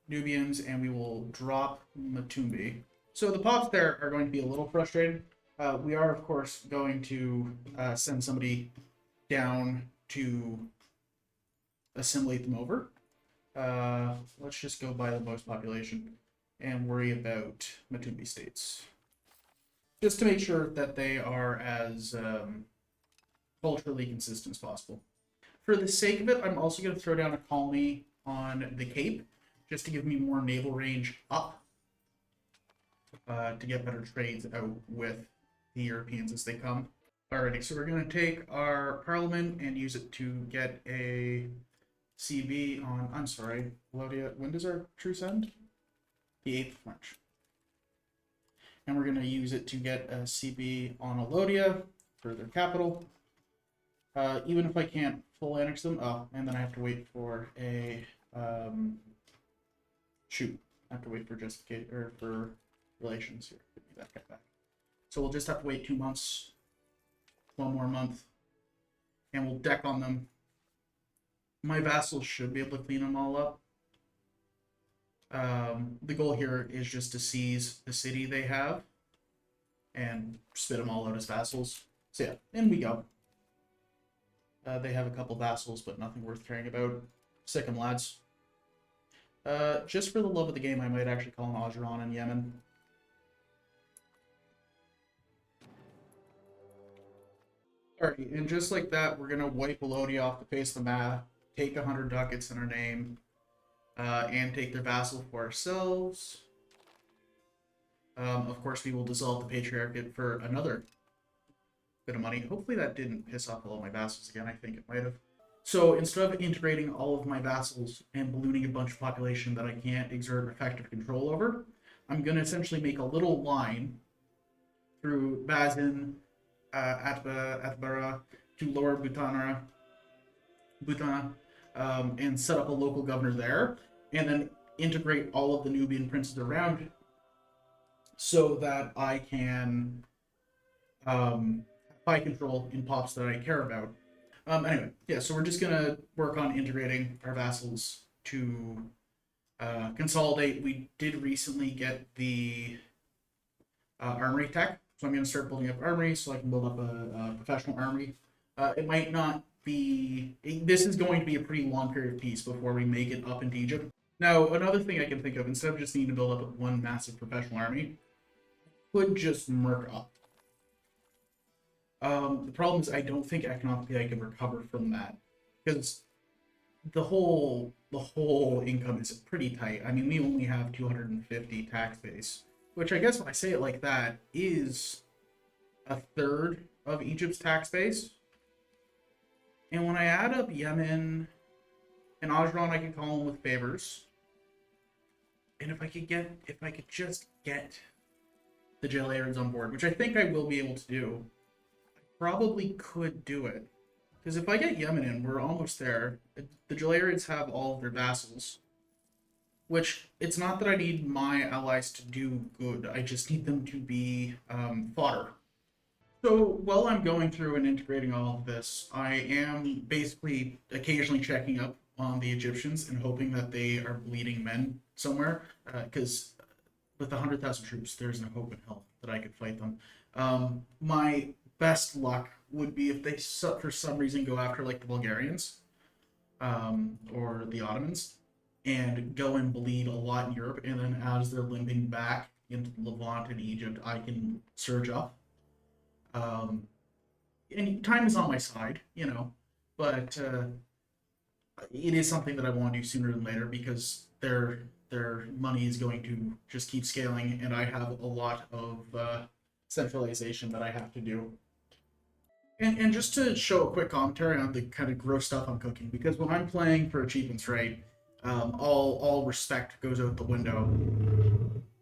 Nubians and we will drop Mutumbi. So the pops there are going to be a little frustrated. We are, of course, going to send somebody down to assimilate them over. Let's just go by the most population and worry about Mutumbi states. Just to make sure that they are as culturally consistent as possible. For the sake of it, I'm also going to throw down a colony on the Cape, just to give me more naval range up, to get better trades out with the Europeans as they come. Alrighty, so we're going to take our parliament and use it to get a CB on, I'm sorry, Lodia, when does our truce end? The 8th of March. And we're going to use it to get a CB on Alodia for their capital. Even if I can't full annex them, and then I have to wait for a, shoot, I have to wait for justification, or for relations here. Give me that guy back. So we'll just have to wait 2 months, 1 more month, and we'll deck on them. My vassals should be able to clean them all up. The goal here is just to seize the city they have and spit them all out as vassals. So yeah, in we go. They have a couple vassals, but nothing worth caring about. Sick 'em, lads. Just for the love of the game, I might actually call an Ogeron in Yemen. Alright, and just like that, we're gonna wipe Lodi off the face of the map, take 100 ducats in our name, and take their vassal for ourselves. Of course, we will dissolve the Patriarchate for another bit of money. Hopefully that didn't piss off all of my vassals again. I think it might have. So instead of integrating all of my vassals and ballooning a bunch of population that I can't exert effective control over, I'm going to essentially make a little line through Bazin, Atbara, to Lower Butana, and set up a local governor there, and then integrate all of the Nubian princes around so that I can high control in pops that I care about. Anyway, yeah, so we're just gonna work on integrating our vassals to consolidate. We did recently get the armory tech, so I'm gonna start building up armory so I can build up a professional armory. It might not be. This is going to be a pretty long period of peace before we make it up into Egypt. Now, another thing I can think of, instead of just needing to build up one massive professional army, could just merc up. The problem is I don't think economically I can recover from that because the whole income is pretty tight. I mean, we only have 250 tax base, which I guess when I say it like that is a third of Egypt's tax base. And when I add up Yemen and Ajran, I can call them with favors. And if I could just get the Jailarids on board, which I think I will be able to do, I probably could do it. Because if I get Yemen in, we're almost there. The Jailarids have all of their vassals. Which, it's not that I need my allies to do good, I just need them to be fodder. So while I'm going through and integrating all of this, I am basically occasionally checking up on the Egyptians and hoping that they are bleeding men somewhere. Because with 100,000 troops, there's no hope in hell that I could fight them. My best luck would be if they, for some reason, go after like the Bulgarians or the Ottomans and go and bleed a lot in Europe, and then as they're limping back into Levant and Egypt, I can surge up. And time is on my side, but it is something that I want to do sooner than later because their money is going to just keep scaling, and I have a lot of centralization that I have to do. And just to show a quick commentary on the kind of gross stuff I'm cooking, because when I'm playing for achievements, right, all respect goes out the window.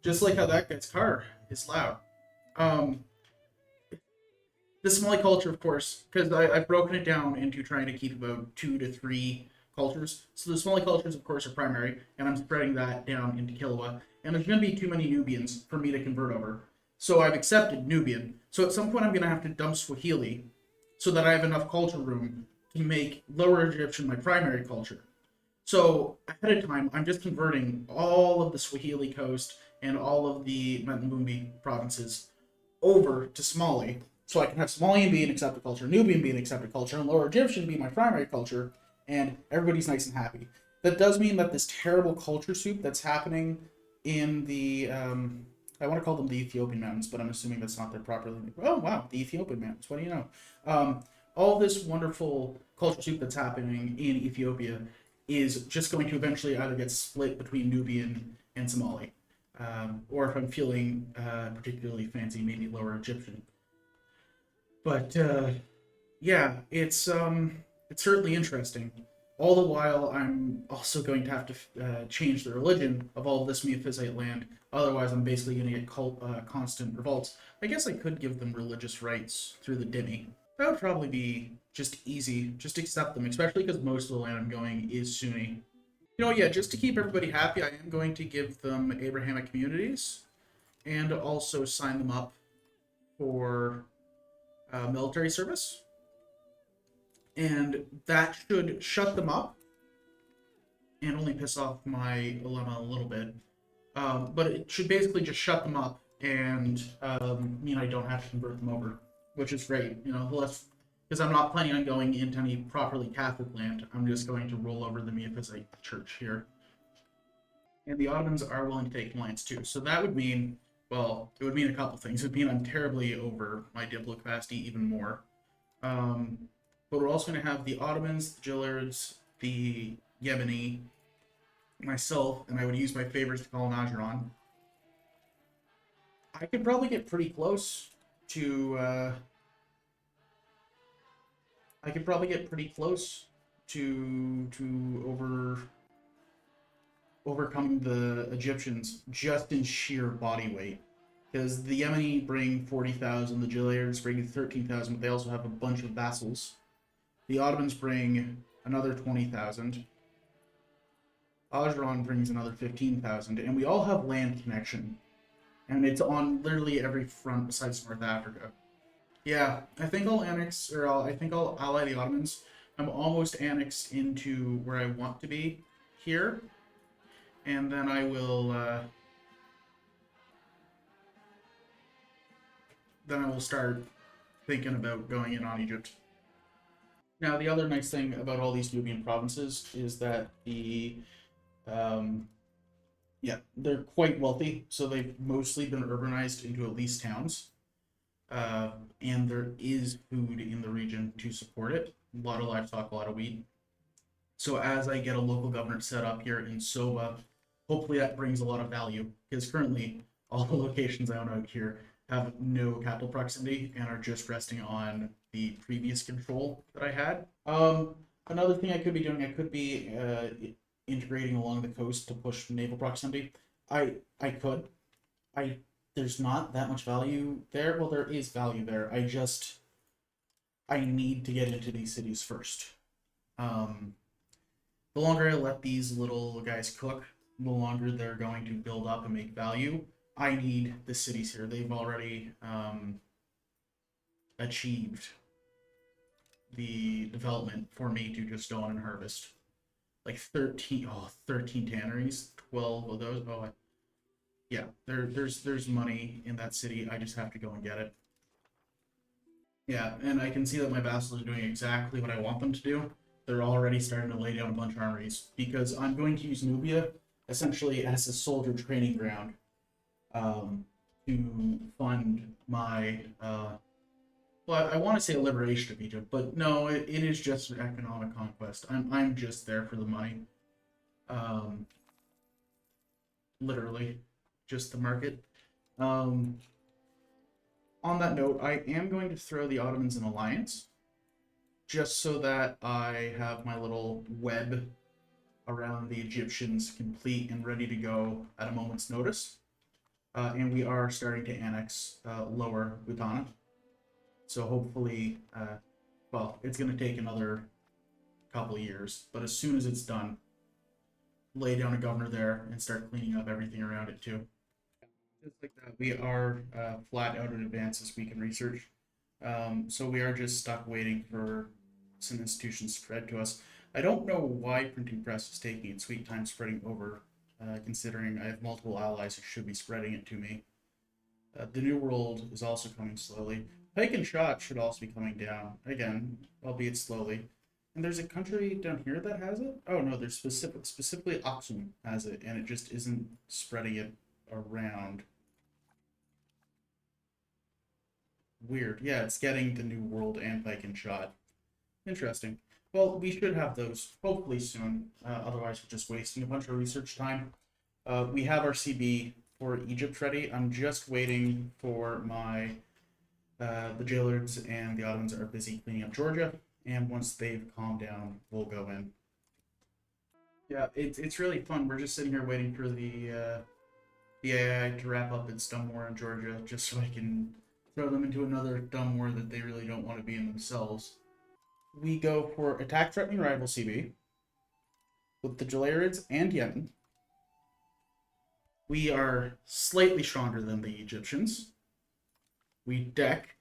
Just like how that guy's car is loud. Um, the Somali culture, of course, because I've broken it down into trying to keep about 2 to 3 cultures. So the Somali cultures, of course, are primary, and I'm spreading that down into Kilwa. And there's going to be too many Nubians for me to convert over. So I've accepted Nubian. So at some point, I'm going to have to dump Swahili so that I have enough culture room to make Lower Egyptian my primary culture. So ahead of time, I'm just converting all of the Swahili coast and all of the Mutambumbi provinces over to Somali. So I can have Somalian be an accepted culture, Nubian be an accepted culture, and Lower Egyptian be my primary culture, and everybody's nice and happy. That does mean that this terrible culture soup that's happening in the I want to call them the Ethiopian mountains, but I'm assuming that's not their proper name. Oh wow, the Ethiopian mountains. What do you know? All this wonderful culture soup that's happening in Ethiopia is just going to eventually either get split between Nubian and Somali, or if I'm feeling particularly fancy, maybe Lower Egyptian. But yeah, it's certainly interesting. All the while, I'm also going to have to change the religion of all of this Miaphysite land. Otherwise, I'm basically going to get constant revolts. I guess I could give them religious rights through the Dhimmi. That would probably be just easy. Just accept them, especially because most of the land I'm going is Sunni. Yeah, just to keep everybody happy, I am going to give them Abrahamic communities and also sign them up for military service. And that should shut them up and only piss off my ulema a little bit. But it should basically just shut them up and mean I don't have to convert them over, which is great. Because I'm not planning on going into any properly Catholic land. I'm just going to roll over the Miaphysite church here. And the Ottomans are willing to take alliance too. So that would mean, well, it would mean a couple things. It would mean I'm terribly over my diplo capacity even more. But we're also going to have the Ottomans, the Jillards, the Yemeni, myself, and I would use my favors to call Najran. I could probably get pretty close to overcoming the Egyptians just in sheer body weight. Because the Yemeni bring 40,000, the Jillards bring 13,000, but they also have a bunch of vassals. The Ottomans bring another 20,000. Ajran brings another 15,000, and we all have land connection. And it's on literally every front besides North Africa. Yeah, I think I'll annex, or I think I'll ally the Ottomans. I'm almost annexed into where I want to be here, and then I will start thinking about going in on Egypt. Now, the other nice thing about all these Nubian provinces is that um, yeah, they're quite wealthy, so they've mostly been urbanized into at least towns. Uh, and there is food in the region to support it. A lot of livestock, a lot of wheat. So as I get a local government set up here in Soba, hopefully that brings a lot of value because currently all the locations I own out here have no capital proximity and are just resting on the previous control that I had. Another thing I could be doing, I could be integrating along the coast to push naval proximity. I could. I There's not that much value there. Well, there is value there. I need to get into these cities first. Um, the longer I let these little guys cook, the longer they're going to build up and make value. I need the cities here. They've already achieved the development for me to just go on and harvest. Like 13 tanneries, 12 of those. Yeah, there's money in that city. I just have to go and get it. Yeah, and I can see that my vassals are doing exactly what I want them to do. They're already starting to lay down a bunch of armories because I'm going to use Nubia essentially as a soldier training ground um, to fund my. Well, I want to say a liberation of Egypt, but no, it is just an economic conquest. I'm just there for the money, um, literally, just the market. Um, on that note, I am going to throw the Ottomans in alliance just so that I have my little web around the Egyptians complete and ready to go at a moment's notice. And we are starting to annex Lower Butana. So hopefully, well, it's going to take another couple of years, but as soon as it's done, lay down a governor there and start cleaning up everything around it too. Just like that, we are flat out in advance as we can research. So we are just stuck waiting for some institutions to spread to us. I don't know why printing press is taking its sweet time spreading over, considering I have multiple allies who should be spreading it to me. The New World is also coming slowly. Pike and Shot should also be coming down again, albeit slowly. And there's a country down here that has it. Oh no, there's specifically Aksum has it, and it just isn't spreading it around. Weird. Yeah, it's getting the New World and Pike and Shot. Interesting. Well, we should have those hopefully soon. Otherwise, we're just wasting a bunch of research time. We have our CB for Egypt ready. I'm just waiting for my the jailers and the Ottomans are busy cleaning up Georgia, and once they've calmed down, we'll go in. Yeah, it's really fun. We're just sitting here waiting for the AI to wrap up its dumb war in Georgia, just so I can throw them into another dumb war that they really don't want to be in themselves. We go for attack threatening rival CB with the Jalarids and Yemen. We are slightly stronger than the Egyptians. We deck.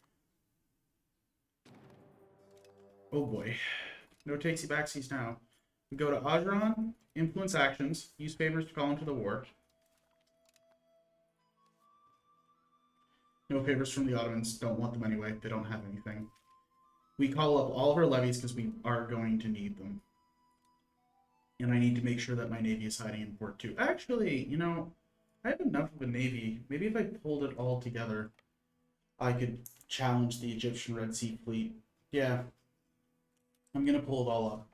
Oh boy. No takesy backsies now. We go to Ajuran, influence actions, use favors to call into the war. No favors from the Ottomans, don't want them anyway, they don't have anything. We call up all of our levies because we are going to need them. And I need to make sure that my navy is hiding in port too. Actually, I have enough of a navy. Maybe if I pulled it all together, I could challenge the Egyptian Red Sea Fleet. Yeah, I'm gonna pull it all up.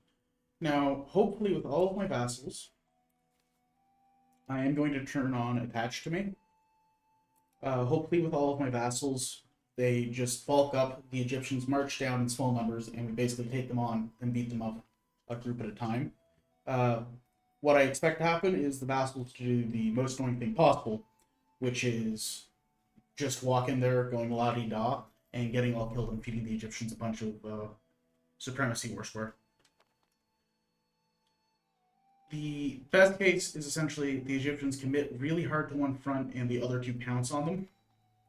Now, hopefully with all of my vassals, I am going to turn on attached to me. Hopefully with all of my vassals, they just bulk up, the Egyptians march down in small numbers, and we basically take them on and beat them up a group at a time. Uh, what I expect to happen is the vassals to do the most annoying thing possible, which is just walk in there going la di da and getting all killed and feeding the Egyptians a bunch of supremacy war square. The best case is essentially the Egyptians commit really hard to one front and the other two pounce on them,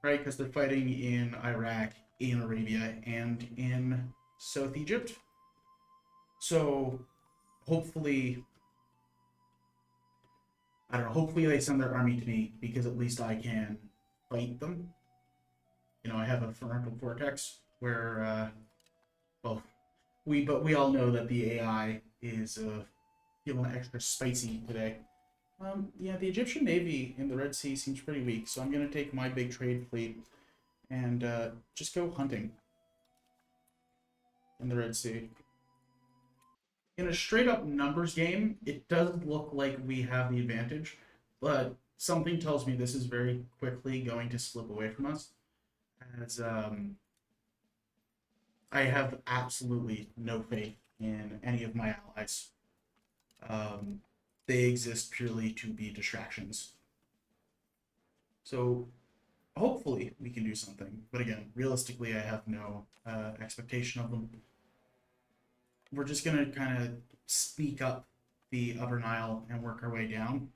right? Because they're fighting in Iraq in Arabia and in South Egypt. So hopefully, I don't know, hopefully they send their army to me because at least I can fight them. You know, I have a frontal cortex where, well, we all know that the AI is feeling extra spicy today. Yeah, the Egyptian Navy in the Red Sea seems pretty weak, so I'm gonna take my big trade fleet and just go hunting in the Red Sea. In a straight up numbers game, it does look like we have the advantage, but something tells me this is very quickly going to slip away from us, as I have absolutely no faith in any of my allies. Um, they exist purely to be distractions. So hopefully we can do something. But again, realistically, I have no expectation of them. We're just gonna kind of sneak up the Upper Nile and work our way down.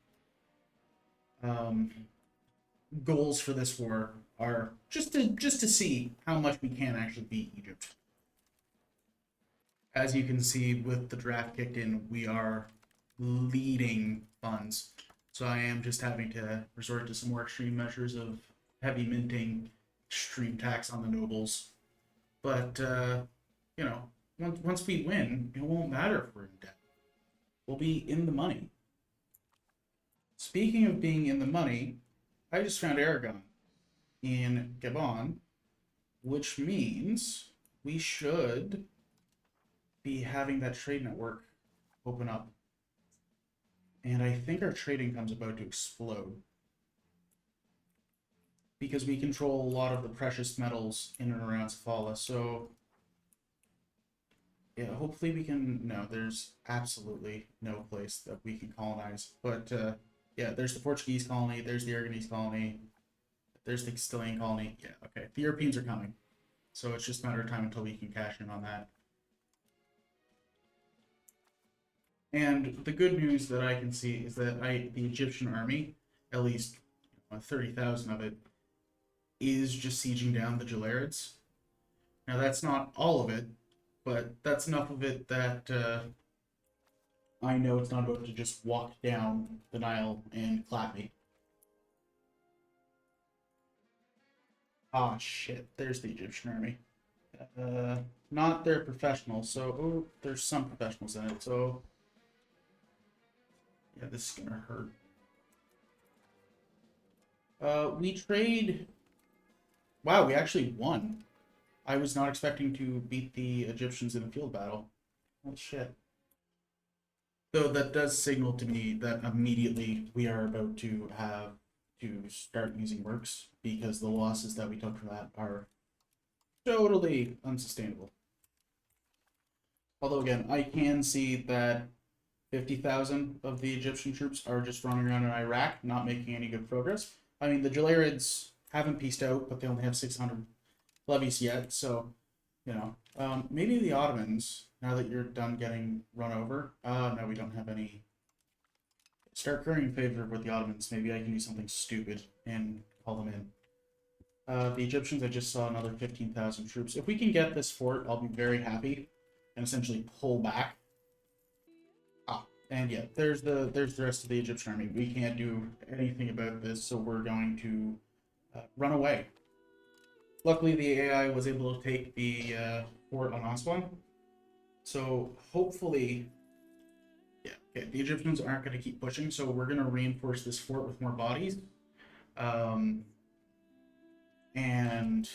Um, Goals for this war are just to see how much we can actually beat Egypt. As you can see, with the draft kicked in, we are leading funds. So I am just having to resort to some more extreme measures of heavy minting, extreme tax on the nobles. But you know, once we win, it won't matter if we're in debt. We'll be in the money. Speaking of being in the money, I just found Aragon in Gabon, which means we should be having that trade network open up. And I think our trade income's about to explode because we control a lot of the precious metals in and around Safala. So yeah, hopefully we can. No, there's absolutely no place that we can colonize. But yeah, there's the Portuguese colony, there's the Aragonese colony, there's the Castilian colony. Yeah, okay. The Europeans are coming. So it's just a matter of time until we can cash in on that. And the good news that I can see is that the Egyptian army, at least 30,000 of it, is just sieging down the Gelarids. Now that's not all of it, but that's enough of it that I know it's not about to just walk down the Nile and clap me. Ah, shit. There's the Egyptian army. Uh, Not their professionals, so oh, there's some professionals in it. So yeah, this is gonna hurt. We trade. Wow, we actually won. I was not expecting to beat the Egyptians in a field battle. Oh shit. Though that does signal to me that immediately we are about to have to start using works because the losses that we took from that are totally unsustainable. Although again, I can see that 50,000 of the Egyptian troops are just running around in Iraq, not making any good progress. I mean, the Gelarids haven't pieced out, but they only have 600 levies yet, so you know, maybe the Ottomans. Now that you're done getting run over, no, we don't have any. Start currying favor with the Ottomans. Maybe I can do something stupid and call them in. The Egyptians, I just saw another 15,000 troops. If we can get this fort, I'll be very happy and essentially pull back. Ah, and yeah, there's the rest of the Egyptian army. We can't do anything about this, so we're going to run away. Luckily, the AI was able to take the fort on Aswan, so hopefully, yeah, okay, the Egyptians aren't going to keep pushing, so we're going to reinforce this fort with more bodies. Um, and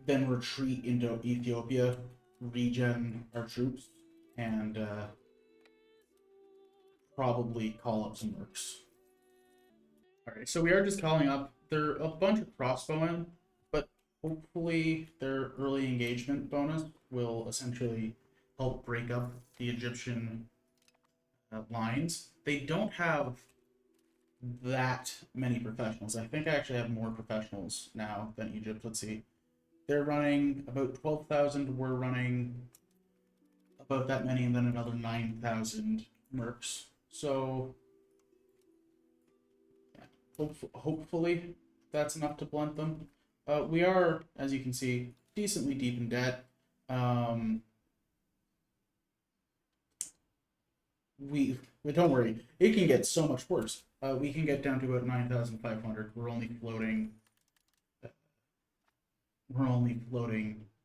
then retreat into Ethiopia, regen our troops, and probably call up some mercs. Alright, so we are just calling up. They're a bunch of crossbowmen, but hopefully their early engagement bonus will essentially help break up the Egyptian lines. They don't have that many professionals. I think I actually have more professionals now than Egypt. Let's see. They're running about 12,000. We're running about that many, and then another 9,000 mercs. So, yeah, hopefully that's enough to blunt them. We are, as you can see, decently deep in debt. But don't worry, it can get so much worse. We can get down to about 9,500. We're only floating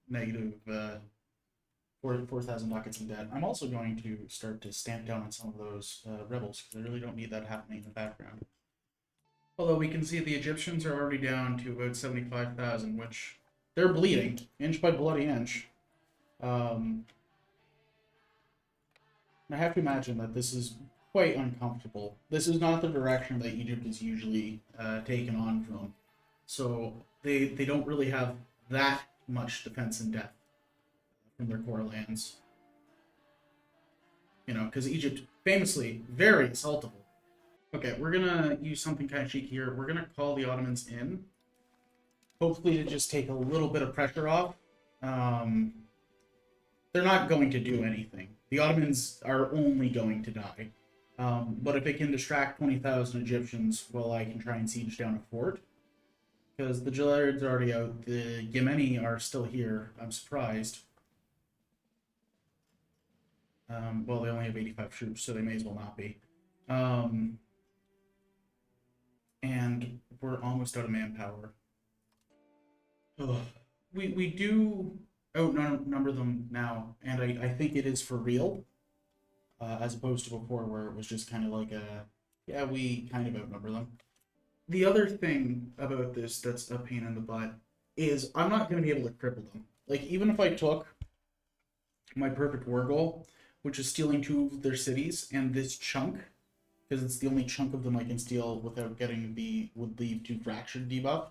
negative 4,000 ducats in debt. I'm also going to start to stamp down on some of those rebels because I really don't need that happening in the background. Although we can see the Egyptians are already down to about 75,000, which they're bleeding inch by bloody inch. I have to imagine that this is quite uncomfortable. This is not the direction that Egypt is usually taken on from. So they don't really have that much defense in depth from their core lands. You know, because Egypt famously very assaultable. Okay, we're gonna use something kind of cheeky here. We're gonna call the Ottomans in, hopefully to just take a little bit of pressure off. They're not going to do anything. The Ottomans are only going to die. But if it can distract 20,000 Egyptians while I can try and siege down a fort, because the Jalarids are already out, the Yemeni are still here. I'm surprised. Well, they only have 85 troops, so they may as well not be. And we're almost out of manpower. Ugh. We do outnumber them now, and I think it is for real, as opposed to before where it was just kind of like yeah, we kind of outnumber them. The other thing about this that's a pain in the butt is I'm not going to be able to cripple them. Like, even if I took my perfect war goal, which is stealing 2 of their cities, and this chunk, because it's the only chunk of them I can steal without getting the would leave to fractured debuff.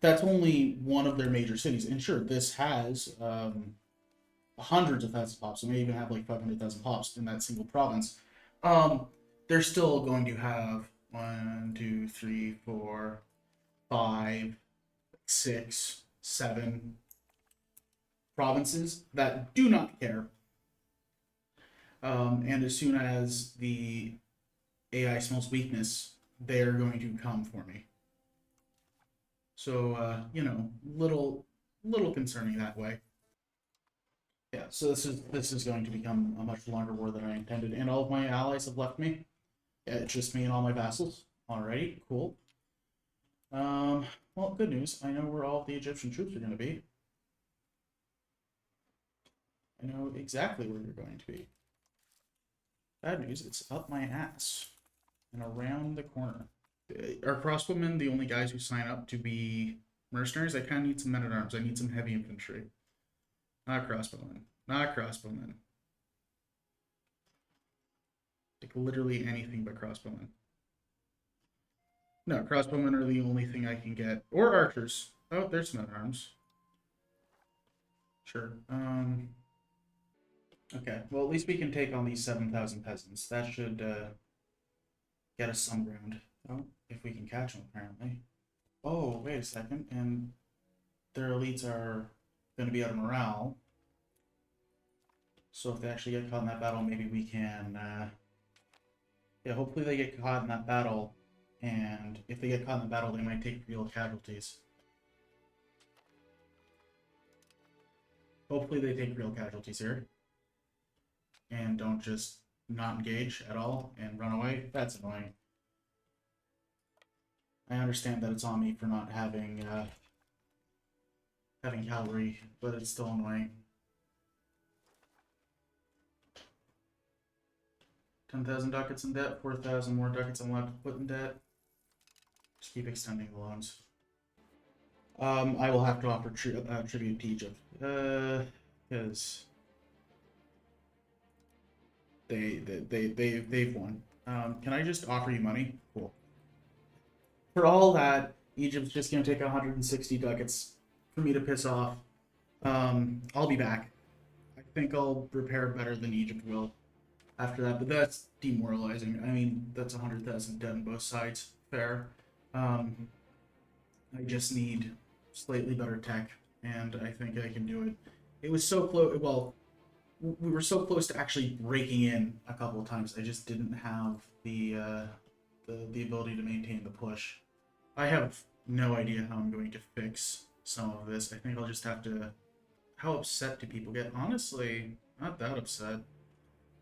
That's only one of their major cities, and sure, this has hundreds of thousands of pops. So they even have like 500,000 pops in that single province. They're still going to have 1, 2, 3, 4, 5, 6, 7 provinces that do not care. And as soon as the AI smells weakness, they're going to come for me. So you know, little concerning that way. Yeah, so this is going to become a much longer war than I intended, and all of my allies have left me. Yeah, it's just me and all my vassals. Alrighty, cool. Well, good news. I know where all of the Egyptian troops are going to be. I know exactly where you're going to be. Bad news, it's up my ass and around the corner. Are crossbowmen the only guys who sign up to be mercenaries? I kind of need some men-at-arms. I need some heavy infantry. Not crossbowmen. Not crossbowmen. Like, literally anything but crossbowmen. No, crossbowmen are the only thing I can get. Or archers. Oh, there's some men-at-arms. Sure. Okay, well, at least we can take on these 7,000 peasants. That should get us some ground. Oh, if we can catch them, apparently. Oh, wait a second. And their elites are going to be out of morale. So if they actually get caught in that battle, maybe we can... yeah, hopefully they get caught in that battle. And if they get caught in the battle, they might take real casualties. Hopefully they take real casualties here. And don't just not engage at all and run away. That's annoying. I understand that it's on me for not having having cavalry, but it's still annoying. 10,000 ducats in debt, 4,000 more ducats I'm allowed to put in debt. Just keep extending the loans. I will have to offer tribute to Egypt, because they've won. Can I just offer you money? Cool. For all that, Egypt's just gonna take 160 ducats for me to piss off. I'll be back. I think I'll repair better than Egypt will after that, but that's demoralizing. I mean, that's 100,000 dead on both sides. Fair. I just need slightly better tech, and I think I can do it. It was so close. Well, we were so close to actually breaking in a couple of times. I just didn't have the ability to maintain the push. I have no idea how I'm going to fix some of this. I think I'll just have to. How upset do people get? Honestly, not that upset.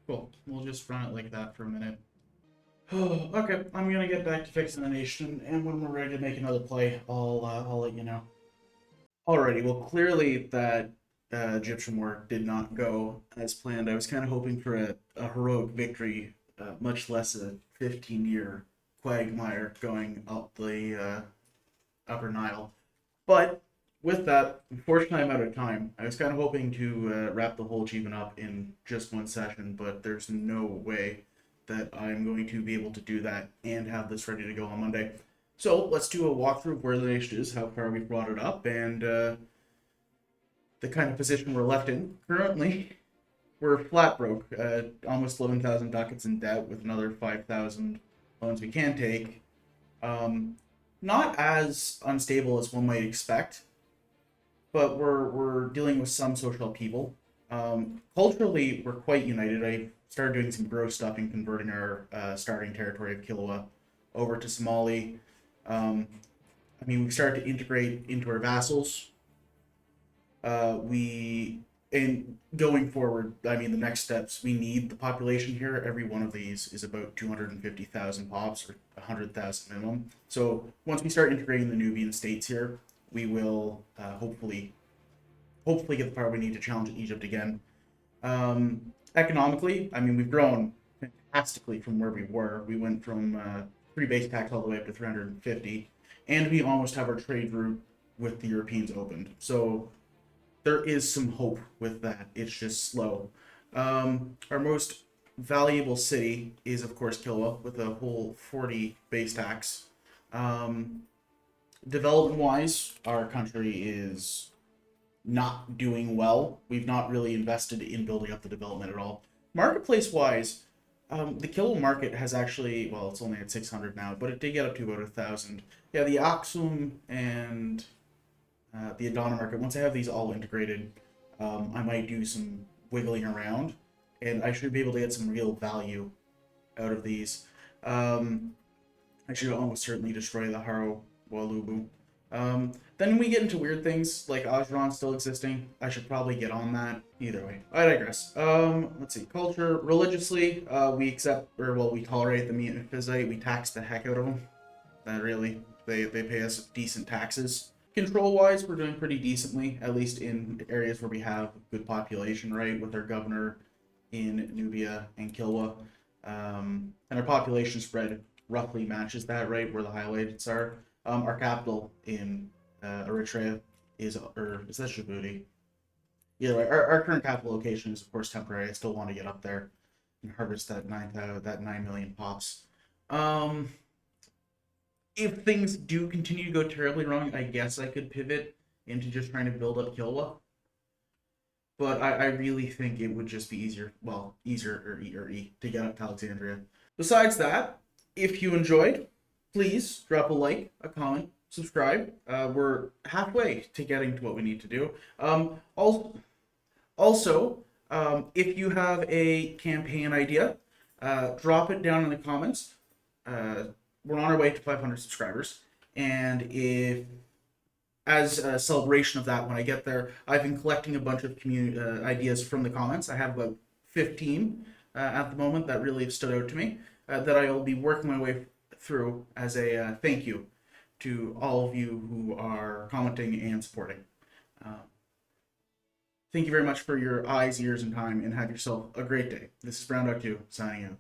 Cool. We'll just run it like that for a minute. Okay, I'm gonna get back to fixing the nation, and when we're ready to make another play, I'll let you know. Alrighty. Well, clearly that Egyptian war did not go as planned. I was kind of hoping for a heroic victory, much less a 15-year quagmire going up the Upper Nile. But with that, unfortunately, I'm out of time. I was kind of hoping to wrap the whole achievement up in just one session, but there's no way that I'm going to be able to do that and have this ready to go on Monday. So let's do a walkthrough of where the nation is, how far we've brought it up, and the kind of position we're left in. Currently, we're flat broke, almost 11,000 ducats in debt with another 5,000 loans we can take. Not as unstable as one might expect, but we're dealing with some social upheaval. Culturally, we're quite united. I started doing some gross stuff in converting our starting territory of Kilwa over to Somali. I mean, we've started to integrate into our vassals. And going forward, I mean, the next steps, we need the population here. Every one of these is about 250,000 pops or 100,000 minimum. So once we start integrating the Nubian states here, we will hopefully get the power we need to challenge Egypt again. Economically, I mean, we've grown fantastically from where we were. We went from 3 base tax all the way up to 350, and we almost have our trade route with the Europeans opened. So there is some hope with that. It's just slow. Our most valuable city is, of course, Kilwa, with a whole 40 base tax. Development-wise, our country is not doing well. We've not really invested in building up the development at all. Marketplace-wise, the Kilwa market has actually, well, it's only at 600 now, but it did get up to about 1,000. Yeah, the Aksum and the Adana market, once I have these all integrated, I might do some wiggling around, and I should be able to get some real value out of these. I should almost certainly destroy the Haro Walubu. Then we get into weird things like Ajran still existing. I should probably get on that. Either way, I digress. Let's see. Culture. Religiously, we accept, or well, we tolerate the Mephizite. We tax the heck out of them. That really, they pay us decent taxes. Control-wise, we're doing pretty decently, at least in areas where we have good population, right? With our governor in Nubia and Kilwa. And our population spread roughly matches that, right? Where the highlights are. Our capital in Eritrea is that Djibouti? Either way, our current capital location is of course temporary. I still want to get up there and harvest that 9 million pops. If things do continue to go terribly wrong, I guess I could pivot into just trying to build up Kilwa. But I really think it would just be easier to get up to Alexandria. Besides that, if you enjoyed, please drop a like, a comment, subscribe. We're halfway to getting to what we need to do. Also, if you have a campaign idea, drop it down in the comments. We're on our way to 500 subscribers, and if as a celebration of that, when I get there, I've been collecting a bunch of ideas from the comments. I have about 15 at the moment that really have stood out to me that I will be working my way through as a thank you to all of you who are commenting and supporting. Thank you very much for your eyes, ears, and time, and have yourself a great day. This is Brown Duck 2 signing out.